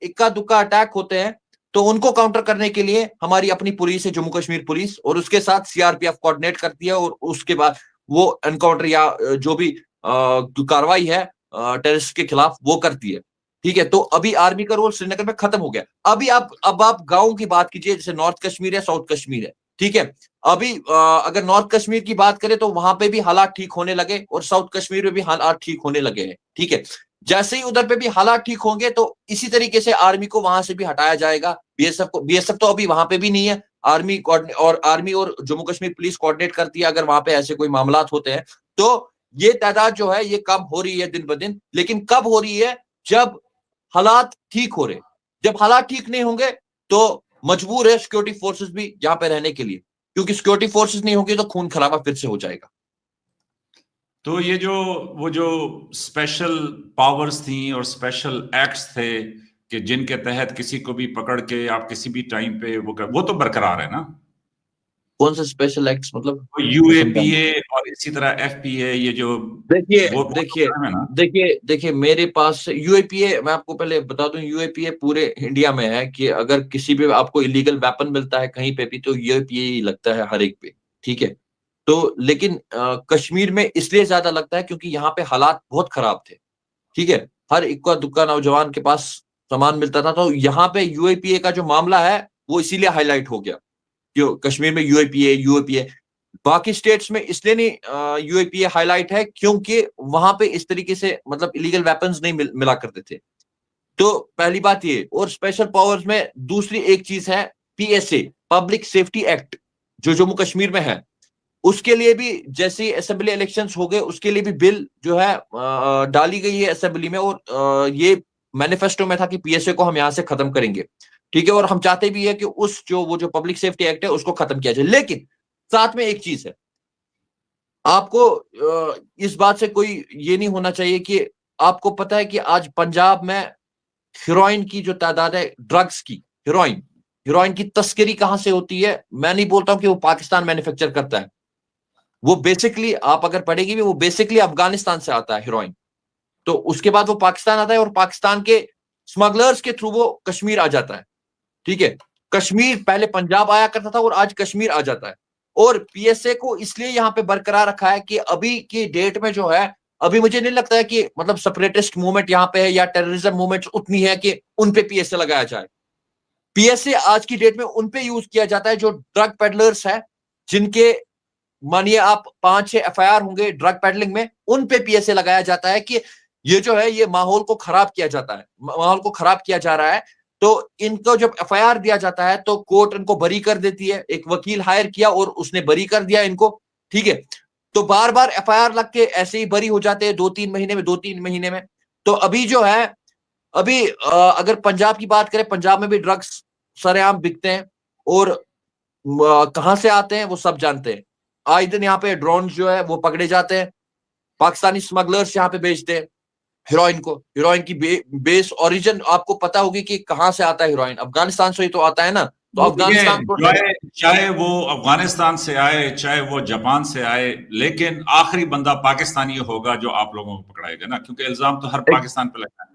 इक्का दुक्का अटैक होते हैं तो उनको काउंटर करने के लिए हमारी अपनी पुलिस है, जम्मू कश्मीर पुलिस, और उसके साथ सीआरपीएफ कोऑर्डिनेट करती है, और उसके बाद वो एनकाउंटर या जो भी कार्रवाई है टेररिस्ट के खिलाफ वो करती है, ठीक है। तो अभी आर्मी का रोल श्रीनगर में खत्म हो गया। अब आप गांव की बात कीजिए, जैसे नॉर्थ कश्मीर है, साउथ कश्मीर है, ठीक है। अभी अगर नॉर्थ कश्मीर की बात करें तो वहां पे भी हालात ठीक होने लगे, और साउथ कश्मीर में भी हालात ठीक होने लगे हैं, ठीक है। जैसे ही उधर पे भी हालात ठीक होंगे तो इसी तरीके से आर्मी को वहां से भी हटाया जाएगा। बीएसएफ तो अभी वहां पे भी नहीं है, आर्मी और जम्मू कश्मीर पुलिस कोऑर्डिनेट करती है अगर वहां पे ऐसे कोई मामला होते हैं। तो ये तादाद जो है ये कम हो रही है दिन ब दिन, लेकिन कब हो रही है? जब हालात ठीक हो रहे। जब हालात ठीक नहीं होंगे तो मजबूर है सिक्योरिटी फोर्सेस भी यहाँ पे रहने के लिए, क्योंकि सिक्योरिटी फोर्सेस नहीं होंगे तो खून खराबा फिर से हो जाएगा। तो ये वो जो स्पेशल पावर्स थी और स्पेशल एक्ट्स थे कि जिनके तहत किसी को भी पकड़ के आप किसी भी टाइम पे वो तो बरकरार है ना? कौन सा स्पेशल एक्ट्स? मतलब यूएपीए और इसी तरह एफपीए, ये जो देखिए मेरे पास यूएपीए, मैं आपको पहले बता दूं, यूएपीए पूरे इंडिया में है कि अगर किसी भी आपको इलीगल वेपन मिलता है कहीं पे भी तो यूएपीए ही लगता है हर एक पे, ठीक है। तो लेकिन कश्मीर में इसलिए ज्यादा लगता है क्योंकि यहाँ पे हालात बहुत खराब थे, ठीक है। हर इक्का दुक्का नौजवान के पास सामान मिलता था। तो यहाँ पे यूएपीए का जो मामला है वो इसीलिए हाईलाइट हो गया, जो कश्मीर में यूएपीए बाकी स्टेट्स में इसलिए नहीं यूएपीए हाईलाइट है क्योंकि वहां पे इस तरीके से मतलब इलीगल वेपन्स नहीं मिला करते थे। तो पहली बात ये। और स्पेशल पावर्स में दूसरी एक चीज है पीएसए, पब्लिक सेफ्टी एक्ट, जो जम्मू कश्मीर में है। उसके लिए भी जैसे असेंबली इलेक्शंस हो गए उसके लिए भी बिल जो है डाली गई है असेंबली में। और ये मैनिफेस्टो में था कि पीएसए को हम यहां से खत्म करेंगे, ठीक है। और हम चाहते भी है कि वो जो पब्लिक सेफ्टी एक्ट है उसको खत्म किया जाए। लेकिन साथ में एक चीज है, आपको इस बात से कोई ये नहीं होना चाहिए कि आपको पता है कि आज पंजाब में हीरोइन की जो तादाद है, ड्रग्स की, हीरोइन की तस्करी कहां से होती है। मैं नहीं बोलता हूं कि वो पाकिस्तान मैन्युफैक्चर करता है, वो बेसिकली आप अगर पढ़ेगी भी वो बेसिकली अफगानिस्तान से आता है हीरोइन। तो उसके बाद वो पाकिस्तान आता है और पाकिस्तान के स्मगलर्स के थ्रू वो कश्मीर आ जाता है, ठीक है। कश्मीर पहले पंजाब आया करता था और आज कश्मीर आ जाता है। और पीएसए को इसलिए यहां पे बरकरार रखा है कि अभी की डेट में जो है, अभी मुझे नहीं लगता है कि मतलब सेपरेटिस्ट मूवमेंट यहां पे है या टेररिज्म मूवमेंट उतनी है कि उन पे पीएसए लगाया जाए। पीएसए आज की डेट में उन पे यूज किया जाता है जो ड्रग पेडलर्स है, जिनके मानिए आप 5-6 एफआईआर होंगे ड्रग पेडलिंग में, उन पे पीएसए लगाया जाता है कि ये जो है ये माहौल को खराब किया जाता है, माहौल को खराब किया जा रहा है। तो इनको जब एफआईआर दिया जाता है तो कोर्ट इनको बरी कर देती है। एक वकील हायर किया और उसने बरी कर दिया इनको, ठीक है। तो बार बार एफआईआर लग के ऐसे ही बरी हो जाते हैं 2-3 महीने में। तो अभी जो है, अभी अगर पंजाब की बात करें, पंजाब में भी ड्रग्स सरेआम बिकते हैं। और कहां से आते हैं वो सब जानते हैं। आए दिन यहाँ पे ड्रोन जो है वो पकड़े जाते हैं, पाकिस्तानी स्मगलर्स यहाँ पे बेचते हैं हीरोइन को। हीरोइन की बेस ओरिजिन आपको पता होगी कि कहां से आता है हीरोइन, अफगानिस्तान से ही तो आता है ना। तो अफगानिस्तान को चाहे वो अफगानिस्तान से आए, चाहे वो जापान से आए, लेकिन आखिरी बंदा पाकिस्तानी होगा जो आप लोगों को पकड़ाएगा ना, क्योंकि इल्जाम तो हर पाकिस्तान पे लगता है।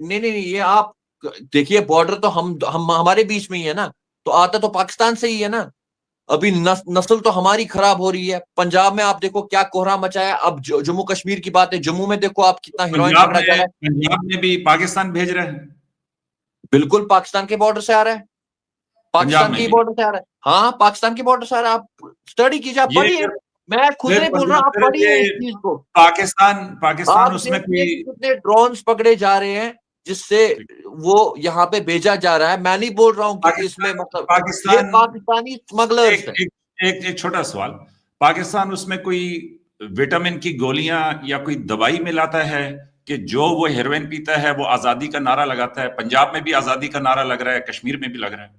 नहीं, ये आप देखिए, बॉर्डर तो हम हमारे बीच में ही है ना, तो आता तो पाकिस्तान से ही है ना। अभी नस्ल तो हमारी खराब हो रही है। पंजाब में आप देखो क्या कोहरा मचा है। अब जम्मू कश्मीर की बात है, जम्मू में देखो आप कितना हीरोइन पकड़ा जा रहा है। पंजाब में भी पाकिस्तान भेज रहे हैं, बिल्कुल पाकिस्तान के बॉर्डर से आ रहा है, पाकिस्तान की बॉर्डर से आ रहा है। हाँ, पाकिस्तान की बॉर्डर से आ रहा है। आप स्टडी कीजिए, आप पढ़िए। मैं खुद नहीं बोल रहा, आप पढ़िए इस चीज को। पाकिस्तान उसमें कोई कितने ड्रोन्स पकड़े जा रहे हैं जिससे वो यहाँ पे भेजा जा रहा है। मैं नहीं बोल रहा हूँ कि इसमें मतलब पाकिस्तानी स्मगलर्स है। एक छोटा सवाल, पाकिस्तान उसमें कोई विटामिन की गोलियां या कोई दवाई मिलाता है कि जो वो हेरोइन पीता है वो आजादी का नारा लगाता है? पंजाब में भी आजादी का नारा लग रहा है, कश्मीर में भी लग रहा है।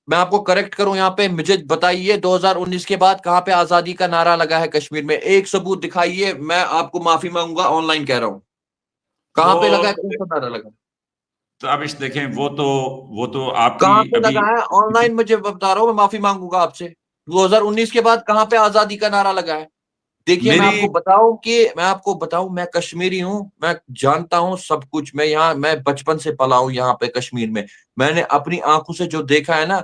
मैं आपको करेक्ट करूं यहाँ पे, मुझे बताइए 2019 के बाद कहां पे आजादी का नारा लगा है कश्मीर में? एक सबूत दिखाइए, मैं आपको माफी मांगूंगा, ऑनलाइन कह रहा हूं। कहां पे लगा है, कौन सा नारा लगा? तो अब इस देखें, वो तो आपकी कहां पे लगा है ऑनलाइन, मुझे बता रहा हूं, मैं माफी मांगूंगा आपसे। 2019 के बाद कहां पे आजादी का नारा लगा है? देखिए, मैं आपको बताऊं, मैं कश्मीरी हूं, मैं जानता हूं सब कुछ। मैं बचपन से पला हूं यहाँ पे कश्मीर में। मैंने अपनी आंखों से जो देखा है ना,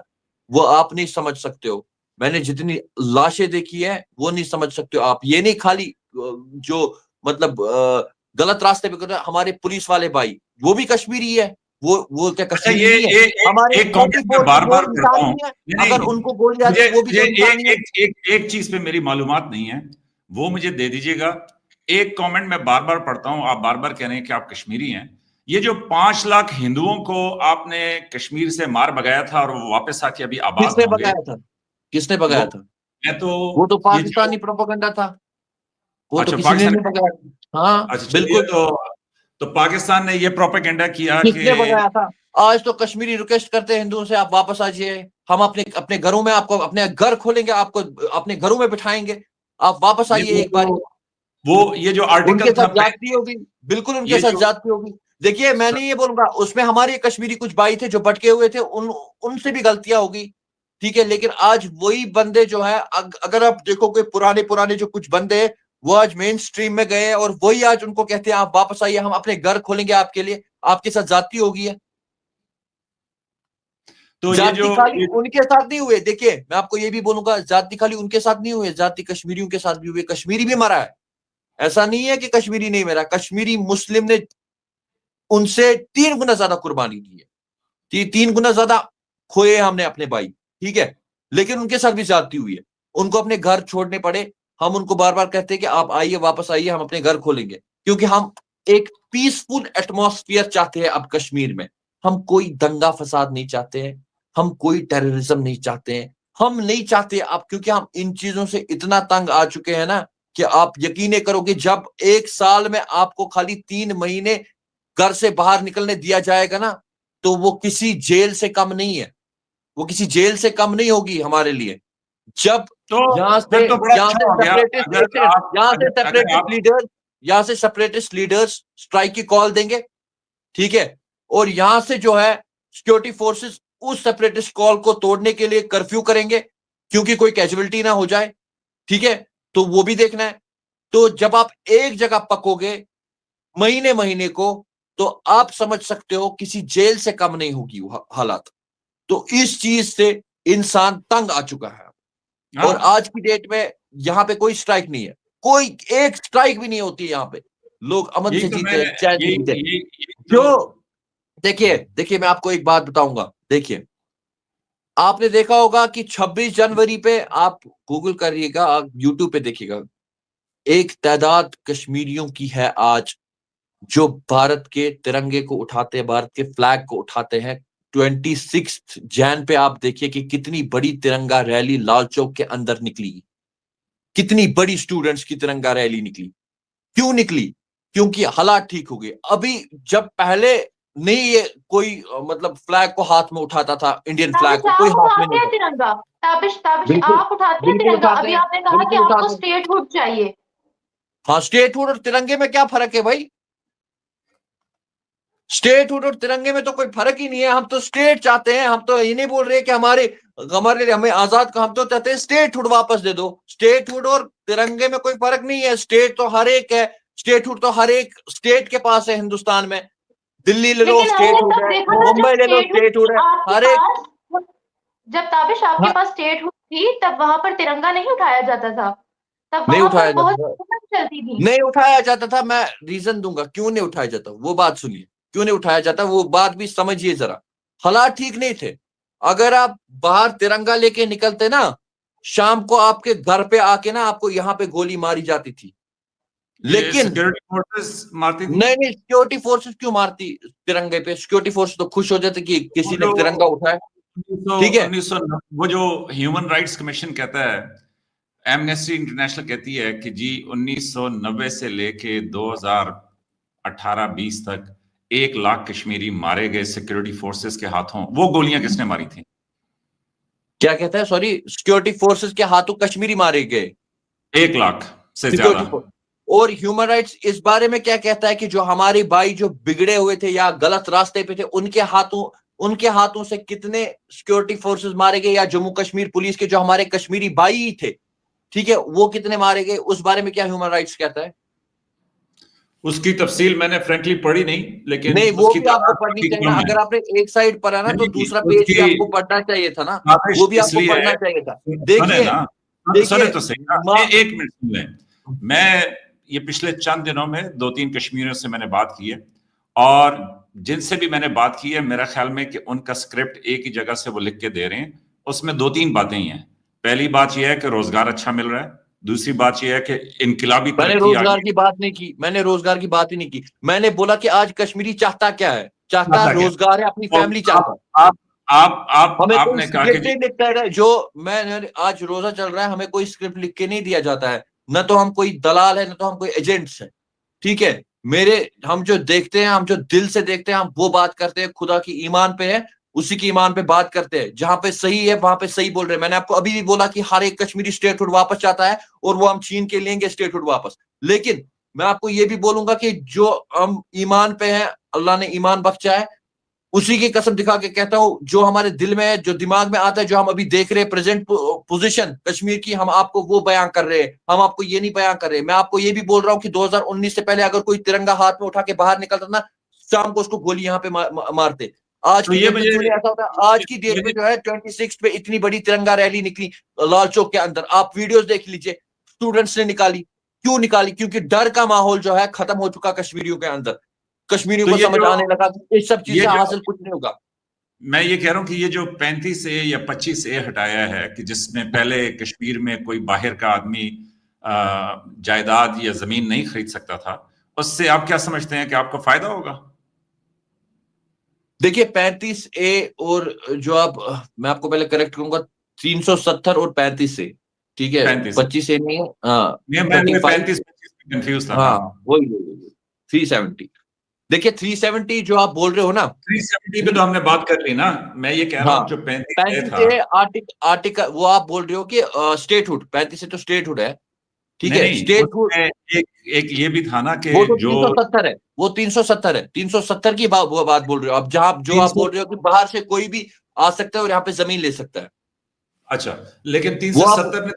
वो आप नहीं समझ सकते हो। मैंने जितनी लाशें देखी है वो नहीं समझ सकते हो आप। ये नहीं खाली जो मतलब गलत रास्ते पे हमारे पुलिस वाले भाई, वो भी कश्मीरी है, वो बोलते कश्मीरी नहीं है। हमारे एक कमेंट में बार-बार करता हूं, अगर उनको गोली आती है वो भी एक चीज पे मेरी मालूमात नहीं है, वो मुझे दे दीजिएगा। एक कमेंट में बार-बार पढ़ता हूं, आप बार-बार कह रहे हैं कि आप कश्मीरी हैं। ये जो 5 लाख हिंदुओं को आपने कश्मीर से मार भगाया था और वो वापस आके अभी आबाद किसने भगाया था? वो तो पाकिस्तानी प्रोपेगेंडा था, वो तो किसी ने नहीं भगाया। हाँ बिल्कुल, तो पाकिस्तान ने ये प्रोपेगेंडा किया कि किसने भगाया था? आज तो कश्मीरी रिक्वेस्ट करते हैं हिंदुओं से, आप वापस आ जाइए, हम अपने घरों में आपको अपने घर खोलेंगे, आपको अपने घरों में बिठाएंगे, आप वापस आइए एक बार। वो ये जो आर्टिकल उनके साथ जाती होगी, बिल्कुल उनके साथ जाती होगी। देखिए, मैं नहीं ये बोलूंगा, उसमें हमारे कश्मीरी कुछ भाई थे जो भटके हुए थे, उनसे भी गलतियां होगी, ठीक है। लेकिन आज वही बंदे जो है, अगर आप देखोगे पुराने जो कुछ बंदे हैं, वो आज मेन स्ट्रीम में गए और वही आज उनको कहते हैं आप वापस आइए, हम अपने घर खोलेंगे आपके लिए। आपके साथ जाती होगी है। तो जाति खाली उनके साथ नहीं हुए। देखिए, मैं आपको ये भी बोलूंगा, जाति खाली उनके साथ नहीं हुए, जाति कश्मीरियों के साथ भी हुए। कश्मीरी भी मरा है, ऐसा नहीं है कि कश्मीरी नहीं मरा। कश्मीरी मुस्लिम ने उनसे 3 गुना ज्यादा कुर्बानी दी है, 3 गुना ज्यादा खोए हमने अपने भाई, ठीक है। लेकिन उनके साथ भी जाती हुई है। उनको अपने घर छोड़ने पड़े, हम उनको बार बार कहते हैं कि आप आइए, वापस आइए, हम अपने घर खोलेंगे, क्योंकि हम एक पीसफुल एटमॉस्फेयर चाहते हैं अब कश्मीर में। हम कोई दंगा फसाद नहीं चाहते हैं, हम कोई टेररिज्म नहीं चाहते हैं, हम नहीं चाहते अब, क्योंकि हम इन चीजों से इतना तंग आ चुके हैं ना कि आप यकीन करोगे, जब एक साल में आपको खाली 3 महीने घर से बाहर निकलने दिया जाएगा ना, तो वो किसी जेल से कम नहीं है, वो किसी जेल से कम नहीं होगी हमारे लिए। जब तो यहाँ से फिर तो बड़ा अच्छा हो गया यहाँ से सेपरेटिस्ट लीडर्स स्ट्राइक की कॉल देंगे, ठीक है, और यहां से जो है सिक्योरिटी फोर्सेस उस सेपरेटिस्ट कॉल को तोड़ने के लिए कर्फ्यू करेंगे, क्योंकि कोई कैजुअलिटी ना हो जाए, ठीक है, तो वो भी देखना है। तो जब आप एक जगह पकोगे महीने महीने को, तो आप समझ सकते हो किसी जेल से कम नहीं होगी वो हालात। तो इस चीज से इंसान तंग आ चुका है। और आज की डेट में यहाँ पे कोई स्ट्राइक नहीं है, कोई एक स्ट्राइक भी नहीं होती यहाँ पे, लोग अमन से जीते हैं, चैन से जीते हैं। जो देखिए मैं आपको एक बात बताऊंगा, देखिए आपने देखा होगा कि 26 जनवरी पे, आप गूगल करिएगा, आप यूट्यूब पे देखिएगा, एक तादाद कश्मीरियों की है आज जो भारत के तिरंगे को उठाते हैं, भारत के फ्लैग को उठाते हैं। 26 जैन पे आप देखिए कि कितनी बड़ी तिरंगा रैली लाल चौक के अंदर निकली, कितनी बड़ी स्टूडेंट्स की तिरंगा रैली निकली। क्यों निकली? क्योंकि हालात ठीक हो गए। अभी जब पहले नहीं ये कोई मतलब फ्लैग को हाथ में उठाता था, इंडियन फ्लैग को कोई हाथ में नहीं, तिरंगा ताबिश बिल्कुल आप उठाते हैं बिल्कुल तिरंगा, उठाते अभी हैं, आपने कहा कि बिल्कुल आपको उठाते हैं। स्टेटहुड चाहिए। हाँ, स्टेटहुड और तिरंगे में क्या फर्क है भाई? स्टेटहुड और तिरंगे में तो कोई फर्क ही नहीं है। हम तो स्टेट चाहते हैं, हम तो ये नहीं बोल रहे कि हमारे लिए हमें आजाद का, हम तो चाहते हैं स्टेटहुड वापस दे दो। स्टेटहुड और तिरंगे में कोई फर्क नहीं है, स्टेट तो हर एक है, स्टेटहुड तो हर एक स्टेट के पास है हिंदुस्तान में। दिल्ली ले लो स्टेटहुड है, मुंबई ले लो स्टेटहुड है, हर एक। जब ताबिश आपके पास स्टेटहुड थी तब वहां पर तिरंगा नहीं उठाया जाता था, तब नहीं वहां उठाया पर बहुत जाता चलती थी। नहीं उठाया जाता था। मैं रीजन दूंगा क्यों नहीं उठाया जाता, वो बात सुनिए, क्यों नहीं उठाया जाता वो बात भी समझिए जरा। हालात ठीक नहीं थे। अगर आप बाहर तिरंगा लेके निकलते ना, शाम को आपके घर पे आके ना आपको यहाँ पे गोली मारी जाती थी। लेकिन सिक्योरिटी फोर्सेस मारती थी? नहीं, सिक्योरिटी फोर्सेस क्यों मारती तिरंगे पे? सिक्योरिटी फोर्स तो खुश हो जाते कि किसी ने तिरंगा उठाया, ठीक है। 1900 वो जो ह्यूमन राइट्स कमीशन कहता है, एमनेस्टी इंटरनेशनल कहती है कि जी 1990 से लेके 2018-20 तक 1 लाख कश्मीरी मारे गए सिक्योरिटी फोर्सेस के हाथों। वो गोलियां किसने मारी थी? क्या कहता है? सॉरी, सिक्योरिटी फोर्सेस के हाथों कश्मीरी मारे गए 1 लाख से ज्यादा। और ह्यूमन राइट्स इस बारे में क्या कहता है कि जो हमारे भाई जो बिगड़े हुए थे या गलत रास्ते पे थे, उनके हाथों से कितने सिक्योरिटी फोर्सेस मारे गए, या जम्मू कश्मीर पुलिस के जो हमारे कश्मीरी भाई थे, ठीक है, वो कितने मारे गए, उस बारे में क्या ह्यूमन राइट्स कहता है? उसकी तफसील मैंने फ्रैंकली पढ़ी नहीं, लेकिन नहीं, वो भी आपको पढ़नी चाहिए ना। अगर आपने एक साइड पढ़ा ना, तो दूसरा पेज भी आपको पढ़ना चाहिए था ना, वो भी आपको पढ़ना चाहिए था। देखिए सुने तो सही, एक मिनट सुन लें। मैं ये पिछले चंद दिनों में 2-3 कश्मीरियों से मैंने बात की है, और जिनसे भी मैंने बात की है, मेरा ख्याल में कि उनका स्क्रिप्ट एक ही जगह से वो लिख के दे रहे हैं। उसमें 2-3 बातें ही हैं। पहली बात यह है कि रोजगार अच्छा मिल रहा है, दूसरी बात यह है कि इनकलाबी मैंने रोजगार की बात नहीं की, मैंने रोजगार की बात ही नहीं की। मैंने बोला कि आज कश्मीरी चाहता क्या है? चाहता रोजगार है, अपनी फैमिली चाहता है। आपने कहा कि लिखता है जो मैं आज रोजा चल रहा है, हमें कोई स्क्रिप्ट लिख के नहीं दिया जाता है, न तो हम कोई दलाल है, न तो हम कोई एजेंट्स है, ठीक है। हम जो देखते हैं, हम जो दिल से देखते हैं, हम वो बात करते हैं, खुदा की ईमान पे है, उसी की ईमान पे बात करते हैं। जहां पे सही है वहां पे सही बोल रहे हैं। मैंने आपको अभी भी बोला कि हर एक कश्मीरी स्टेटहुड वापस चाहता है, और वो हम छीन के लेंगे स्टेटहुड वापस। लेकिन मैं आपको ये भी बोलूंगा कि जो हम ईमान पे हैं, अल्लाह ने ईमान बख्शा है, उसी की कसम दिखा के कहता हूं, जो हमारे दिल में है, जो दिमाग में आता है, जो हम अभी देख रहे हैं प्रेजेंट पोजीशन कश्मीर की, हम आपको वो बयान कर रहे हैं। हम आपको ये नहीं बयान कर रहे। मैं आपको ये भी बोल रहा हूं कि 2019 से पहले अगर कोई तिरंगा हाथ में उठा के बाहर निकलता ना, शाम को उसको गोली यहाँ पे मारते। आज की डेट में क्यों नहीं ऐसा होता? आज की डेट में जो है 26 पे इतनी बड़ी तिरंगा रैली निकली लाल चौक के अंदर, आप वीडियोस देख लीजिए, स्टूडेंट्स ने निकाली। क्यों निकाली? क्योंकि डर का माहौल जो है खत्म हो चुका कश्मीरियों के अंदर। कश्मीरियों को समझ आने लगा कि इस सब चीज से हासिल कुछ नहीं होगा। मैं ये कह रहा हूं कि ये जो 35A या 25A हटाया है कि जिसमें पहले कश्मीर में कोई बाहर का आदमी जायदाद या जमीन नहीं खरीद सकता था, उससे आप क्या समझते हैं कि आपको फायदा होगा? देखिए 35A और जो आप, मैं आपको पहले करेक्ट करूंगा, 370 और 35A, ठीक है, 25A नहीं है। हाँ, मैं 35-25 में कंफ्यूज था। हाँ वही 370। देखिए 370 जो आप बोल रहे हो ना, 370 पे तो हमने बात कर ली ना। मैं ये कह रहा हूँ जो 35A था, आर्टिकल वो आप बोल रहे हो कि स्टेटहुड, 35A तो स्टेटहुड है, ठीक है, स्टेटहुड। एक ये भी था ना कि वो तो जो 370 है, वो 370 है, 370 की वो बात बोल रहे हो आप, जहां जो आप बोल रहे हो कि बाहर से कोई भी आ सकता है और यहाँ पे जमीन ले सकता है। अच्छा, लेकिन 370 ने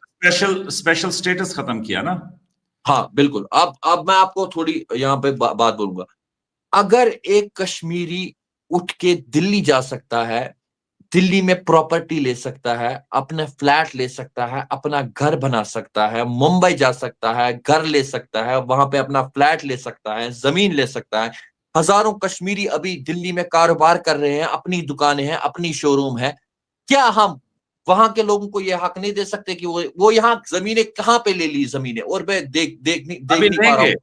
स्पेशल स्टेटस खत्म किया ना। हाँ बिल्कुल। अब मैं आपको थोड़ी यहाँ पे बात बोलूंगा। अगर एक कश्मीरी उठ के दिल्ली जा सकता है, दिल्ली में प्रॉपर्टी ले सकता है, अपना फ्लैट ले सकता है, अपना घर बना सकता है, मुंबई जा सकता है, घर ले सकता है, वहां पे अपना फ्लैट ले सकता है, जमीन ले सकता है। हजारों कश्मीरी अभी दिल्ली में कारोबार कर रहे हैं, अपनी दुकानें हैं, अपनी शोरूम है। क्या हम वहां के लोगों को यह हक नहीं दे सकते कि वो यहाँ जमीनें कहाँ पे ले ली जमीनें, और मैं देख नहीं पा रहा हूँ।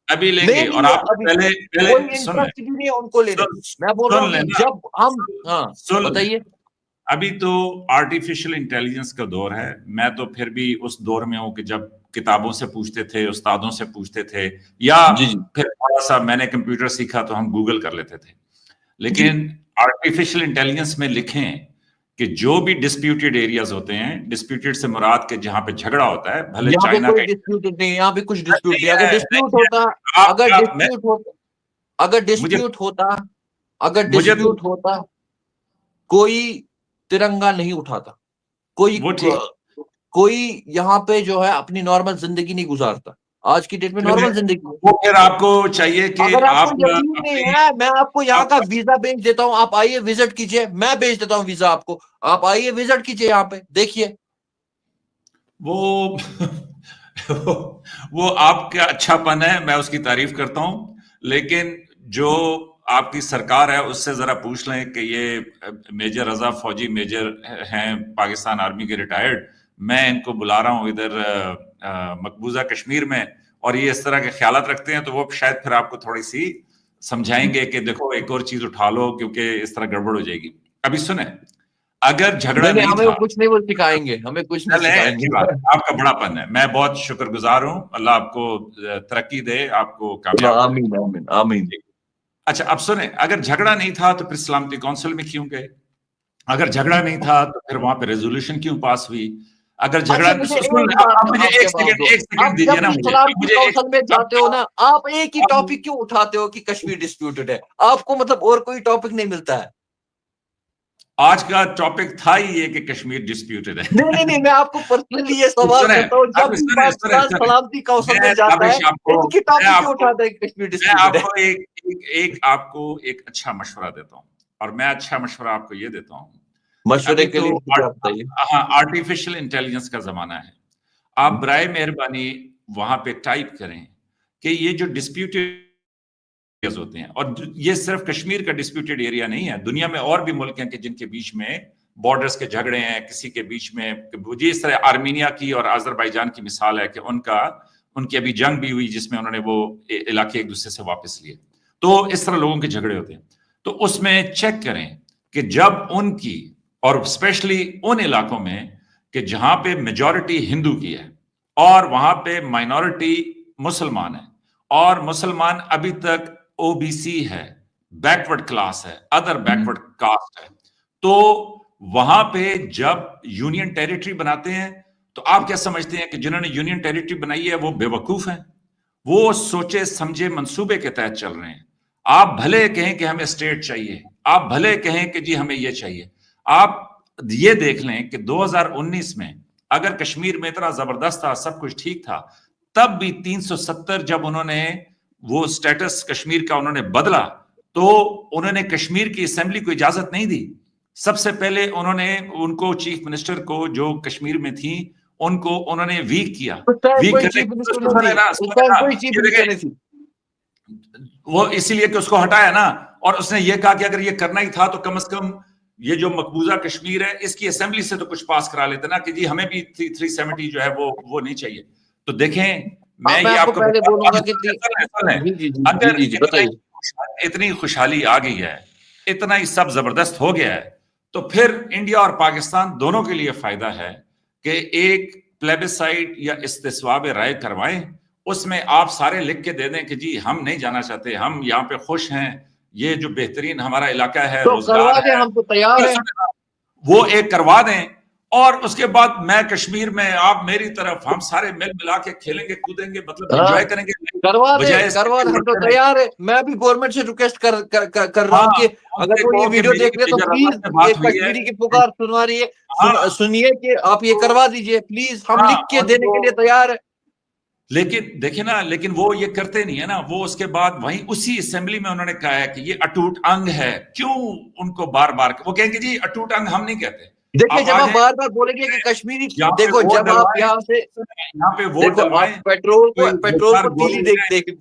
अभी लेंगे और आप पहले कोई इंटरेस्ट भी नहीं है उनको लेने। मैं बोल रहा हूँ कि जब हम, हाँ बताइए। अभी तो आर्टिफिशियल इंटेलिजेंस का दौर है। मैं तो फिर भी उस दौर में हूं कि जब किताबों से पूछते थे, उस्तादों से पूछते थे, या फिर थोड़ा सा मैंने कंप्यूटर सीखा तो हम गूगल कर लेते थे। लेकिन आर्टिफिशियल इंटेलिजेंस में लिखें कि जो भी डिस्प्यूटेड एरियाज होते हैं, डिस्प्यूटेड से मुराद के जहां पे झगड़ा होता है, भले चाइना का डिस्प्यूटेड नहीं, यहाँ पे कुछ डिस्प्यूट नहीं। अगर डिस्प्यूट होता, अगर डिस्प्यूट होता, कोई तिरंगा नहीं उठाता, कोई यहाँ पे जो है अपनी नॉर्मल जिंदगी नहीं गुजारता। आज की डेट में नॉर्मल जिंदगी। वो फिर आपको चाहिए कि अगर आपको यकीन नहीं है, मैं आपको यहाँ का वीजा भेज देता हूँ, आप आइए विजिट कीजिए। मैं भेज देता हूँ वीजा आपको, आप आइए विजिट कीजिए, यहाँ पे देखिए। वो आपका अच्छापन है, मैं उसकी तारीफ करता हूं, लेकिन जो आपकी सरकार है उससे जरा पूछ लें कि ये मेजर रजा फौजी मेजर हैं पाकिस्तान आर्मी के रिटायर्ड, मैं इनको बुला रहा हूं इधर मकबूजा कश्मीर में, और ये इस तरह के ख्यालात रखते हैं, तो वो शायद फिर आपको थोड़ी सी समझाएंगे कि देखो एक और चीज उठा लो क्योंकि इस तरह गड़बड़ हो जाएगी। अभी सुने, अगर झगड़ा नहीं हमें था, कुछ नहीं वो सिखाएंगे, हमें कुछ नहीं सिखाएंगे। आपका बड़ापन है, मैं बहुत शुक्रगुजार हूं, अल्लाह आपको तरक्की दे, आपको कामयाब। आमीन आमीन आमीन। अच्छा अब सुने, अगर झगड़ा नहीं था तो फिर सलामती काउंसिल में क्यों गए? अगर झगड़ा नहीं था तो फिर वहां पे रेजोल्यूशन क्यों पास हुई? अगर झगड़ा, मुझे एक सेकंड दीजिए ना, मुझे काउंसिल में जाते हो ना, आप एक ही टॉपिक क्यों उठाते हो कि कश्मीर डिस्प्यूटेड है? आपको मतलब और कोई टॉपिक नहीं मिलता है? आज का टॉपिक था ही ये कि कश्मीर डिस्प्यूटेड है। नहीं, मैं आपको पर्सनली ये सवाल करता हूँ, जब सलामती काउंसिल में जाता है, इनकी टॉपिक क्यों उठाता है कश्मीर डिस्प्यूटेड है? आपको एक अच्छा मशवरा देता हूँ, और मैं अच्छा मशवरा आपको ये देता हूँ, मशवरे के लिए हाँ, आर्टिफिशियल इंटेलिजेंस का जमाना है। आप बराए मेहरबानी वहां पे टाइप करें कि ये जो डिस्प्यूटेड होते हैं, और ये सिर्फ कश्मीर का डिस्प्यूटेड एरिया नहीं है, दुनिया में और भी मुल्क हैं कि जिनके बीच में बॉर्डर्स के झगड़े हैं, किसी के बीच में, इस तरह आर्मीनिया की और अजरबैजान की मिसाल है कि उनकी अभी जंग भी हुई जिसमें उन्होंने वो इलाके एक दूसरे से वापस लिए। तो इस तरह लोगों के झगड़े होते हैं, तो उसमें चेक करें कि जब उनकी, और स्पेशली उन इलाकों में कि जहां पे मेजॉरिटी हिंदू की है और वहां पे माइनॉरिटी मुसलमान है, और मुसलमान अभी तक ओबीसी है, बैकवर्ड क्लास है, अदर बैकवर्ड कास्ट है, तो वहां पे जब यूनियन टेरिटरी बनाते हैं तो आप क्या समझते हैं कि जिन्होंने यूनियन टेरिटरी बनाई है वो बेवकूफ हैं? वो सोचे समझे मंसूबे के तहत चल रहे हैं। आप भले कहें कि हमें स्टेट चाहिए, आप भले कहें कि जी हमें ये चाहिए, आप ये देख लें कि 2019 में अगर कश्मीर में इतना जबरदस्त था, सब कुछ ठीक था, तब भी 370 जब उन्होंने वो स्टेटस कश्मीर का उन्होंने बदला, तो उन्होंने कश्मीर की असेंबली को इजाजत नहीं दी। सबसे पहले उन्होंने उनको चीफ मिनिस्टर को जो कश्मीर में थी उनको उन्होंने वीक किया। वो इसीलिए कि उसको हटाया ना, और उसने ये कहा कि अगर ये करना ही था तो कम से कम ये जो मकबूजा कश्मीर है इसकी असेंबली से तो कुछ पास करा लेते ना कि जी हमें भी 370 जो है वो नहीं चाहिए। तो देखें, मैं ये आपको आपको पहले बोलूंगा कि अगर बताइए, इतनी खुशहाली आ गई है, इतना ही सब जबरदस्त हो गया है, तो फिर इंडिया और पाकिस्तान दोनों के लिए फायदा है कि एक प्लेबिसाइड या इस्तिस्वाब राय करवाएं, उसमें आप सारे लिख के दे दें कि जी हम नहीं जाना चाहते, हम यहाँ पे खुश हैं, ये जो बेहतरीन हमारा इलाका है, तो रोजगार है, हम तो तैयार हैं। वो एक करवा दें, और उसके बाद मैं कश्मीर में, आप मेरी तरफ, हम सारे मिल मिला के खेलेंगे कूदेंगे, मतलब एंजॉय करेंगे। करवा दे, हम तो तैयार है। मैं भी गवर्नमेंट से रिक्वेस्ट कर रहा हूँ कि अगर कोई ये वीडियो देख रहे तो प्लीज ये कश्मीरी की पुकार सुनवा रही है, सुनिए कि आप ये करवा दीजिए प्लीज, हम लिख के देने के लिए तैयार है। लेकिन देखिए ना, लेकिन वो ये करते नहीं है ना। वो उसके बाद वहीं उसी असेंबली में उन्होंने कहा है कि ये अटूट अंग है। क्यों उनको बार बार वो कहेंगे जी अटूट अंग हम नहीं कहते। देखिए जब आप बार बार बोलेंगे कि कश्मीरी, देखो जब आप यहाँ पे वोट डलवाएं, पेट्रोल को तीली दे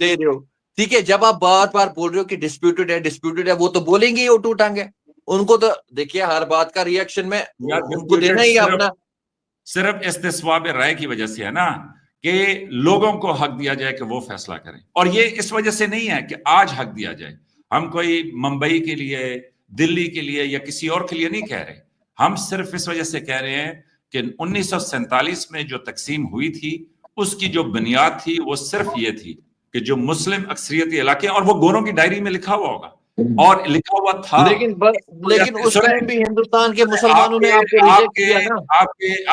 रहे हो, ठीक है, जब आप बार बार बोल रहे हो कि डिस्प्यूटेड है, वो तो बोलेंगे ही अटूट अंग है। उनको तो देखिए हर बात का रिएक्शन में उनको देना ही अपना, सिर्फ इस्तिस्वाब राय की वजह से है ना कि लोगों को हक दिया जाए कि वो फैसला करें। और ये इस वजह से नहीं है कि आज हक दिया जाए, हम कोई मुंबई के लिए, दिल्ली के लिए या किसी और के लिए नहीं कह रहे। हम सिर्फ इस वजह से कह रहे हैं कि 1947 में जो तकसीम हुई थी उसकी जो बुनियाद थी वो सिर्फ ये थी कि जो मुस्लिम अक्सरियती इलाके, और वो गोरों की डायरी में लिखा हुआ होगा और लिखा हुआ था, लेकिन उस टाइम भी हिंदुस्तान के मुसलमानों ने आपको रिजेक्ट किया ना,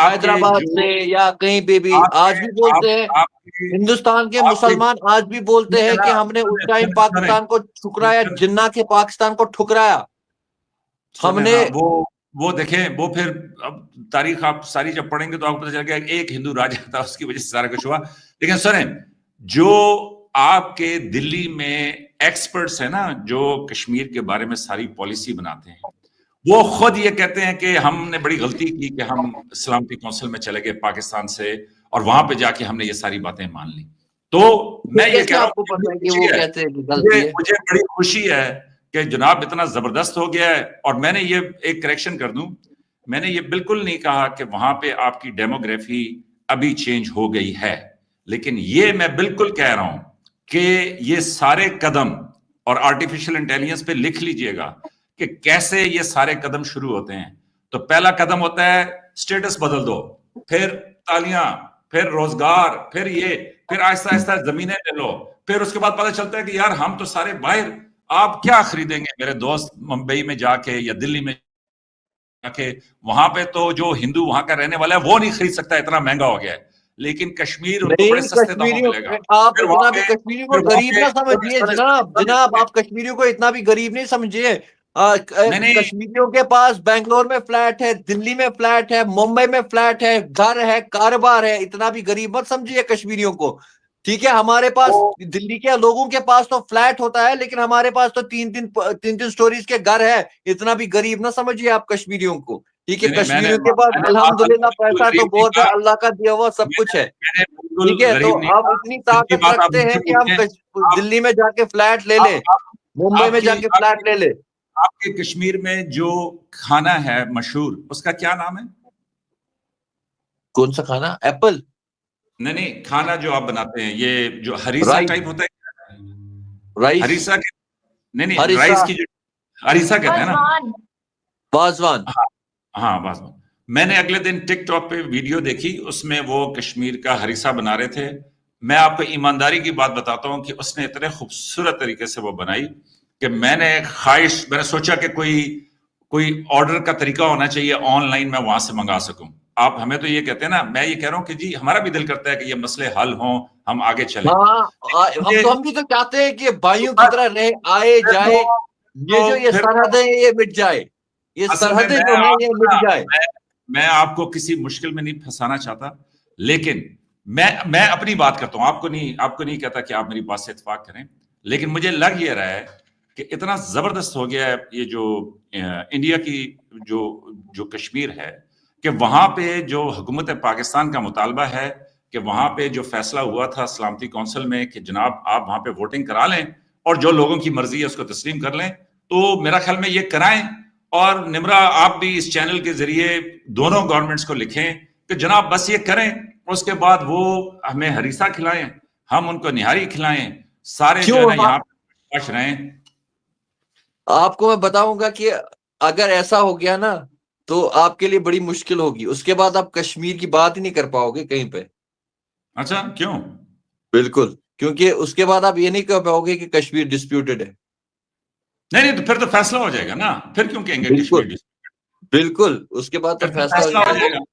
हैदराबाद से या कहीं पे भी। आज भी बोलते हैं हिंदुस्तान के मुसलमान, आज भी बोलते हैं कि हमने उस टाइम पाकिस्तान को ठुकराया, जिन्ना के पाकिस्तान को ठुकराया हमने। वो देखें, वो फिर अब तारीख आप सारी जब पढ़ेंगे तो आपको पता चलेगा एक हिंदू राजा था, उसकी वजह से सारा कुछ हुआ। लेकिन सुने, जो आपके दिल्ली में एक्सपर्ट्स हैं ना जो कश्मीर के बारे में सारी पॉलिसी बनाते हैं, वो खुद ये कहते हैं कि हमने बड़ी गलती की कि हम सलामती काउंसिल में चले गए पाकिस्तान से और वहां पे जाके हमने ये सारी बातें मान ली। तो मैं ये कह रहा हूं, मुझे बड़ी खुशी है कि जनाब इतना जबरदस्त हो गया है। और मैंने ये एक करेक्शन कर दूं, मैंने ये बिल्कुल नहीं कहा कि वहां पे आपकी डेमोग्राफी अभी चेंज हो गई है, लेकिन ये मैं बिल्कुल कह रहा हूं कि ये सारे कदम, और आर्टिफिशियल इंटेलिजेंस पे लिख लीजिएगा कि कैसे ये सारे कदम शुरू होते हैं। तो पहला कदम होता है स्टेटस बदल दो, फिर तालियां, फिर रोजगार, फिर आहिस्ता आहिस्ता जमीनें ले लो, फिर उसके बाद पता चलता है कि यार हम तो सारे बाहर, आप क्या खरीदेंगे मेरे दोस्त मुंबई में जाके या दिल्ली में जाके, वहां पे तो जो हिंदू वहां का रहने वाला है वो नहीं खरीद सकता, इतना महंगा हो गया है। लेकिन कश्मीर उनको बड़े सस्ते दामों में मिलेगा। आप इतना भी कश्मीरियों को गरीब ना समझिए जनाब, आप कश्मीरियों को इतना भी गरीब नहीं समझिए। कश्मीरियों के पास बेंगलोर में फ्लैट है, दिल्ली में फ्लैट है, मुंबई में फ्लैट है, घर है, कारोबार है, इतना भी गरीब मत समझिए कश्मीरियों को, ठीक है। हमारे पास दिल्ली के लोगों के पास तो फ्लैट होता है, लेकिन हमारे पास तो तीन स्टोरीज के घर है, इतना भी गरीब ना समझिए आप कश्मीरियों को, ठीक है। कश्मीरियों के पास अल्हम्दुलिल्लाह पैसा तो बहुत है, अल्लाह का दिया हुआ सब कुछ है, ठीक है। तो आप इतनी ताकत रखते हैं कि हम दिल्ली में जाके फ्लैट ले ले, मुंबई में जाके फ्लैट ले ले। आपके कश्मीर में जो खाना है मशहूर, उसका क्या नाम है? कौन सा खाना? एप्पल? नहीं, खाना जो आप बनाते हैं, ये जो हरीसा टाइप होता है, राइस, हरीसा के नहीं राइस की जो हरीसा कहते हैं ना, वाजवान। हाँ वाजवान। मैंने अगले दिन टिकटॉक पे वीडियो देखी, उसमें वो कश्मीर का हरीसा बना रहे थे। मैं आपको ईमानदारी की बात बताता हूँ कि उसने इतने खूबसूरत तरीके से वो बनाई कि मैंने सोचा कि कोई ऑर्डर का तरीका होना चाहिए ऑनलाइन, मैं वहां से मंगा सकूं। आप हमें तो ये कहते हैं ना, मैं ये कह रहा हूं कि जी हमारा भी दिल करता है कि ये मसले हल हों, हम आगे चलें। हम भी तो चाहते हैं कि भाइयों की तरह रहे, आए जाए, ये सरहदें ये मिट जाए, ये सरहदें जो है ये मिट जाए। मैं आपको किसी मुश्किल में नहीं फंसाना चाहता, लेकिन मैं अपनी बात करता हूं, आपको नहीं कहता कि आप मेरी बात से इत्तेफाक करें। लेकिन मुझे लग ये रहा है कि इतना जबरदस्त हो गया है ये जो इंडिया की जो कश्मीर है, कि वहां पे जो हुकूमत पाकिस्तान का मुतालबा है कि वहां पे जो फैसला हुआ था सलामती काउंसिल में कि जनाब आप वहां पे वोटिंग करा लें और जो लोगों की मर्जी है उसको तस्लीम कर लें, तो मेरा ख्याल में ये कराएं और निम्रा आप भी इस चैनल के जरिए दोनों गवर्नमेंट्स को लिखें कि जनाब बस ये करें, उसके बाद वो हमें हरीसा खिलाएं, हम उनको निहारी खिलाएं, सारे जो है ना यहाँ पे खुश रहें। आपको मैं बताऊंगा कि अगर ऐसा हो गया ना तो आपके लिए बड़ी मुश्किल होगी, उसके बाद आप कश्मीर की बात ही नहीं कर पाओगे कहीं पे। अच्छा, क्यों? बिल्कुल, क्योंकि उसके बाद आप ये नहीं कह पाओगे कि कश्मीर डिस्प्यूटेड है। नहीं तो फिर तो फैसला हो जाएगा ना, फिर क्यों कहेंगे बिल्कुल कश्मीर? बिल्कुल, उसके बाद तो फिर तो फैसला हो फैसला हो जाएगा। जाएगा।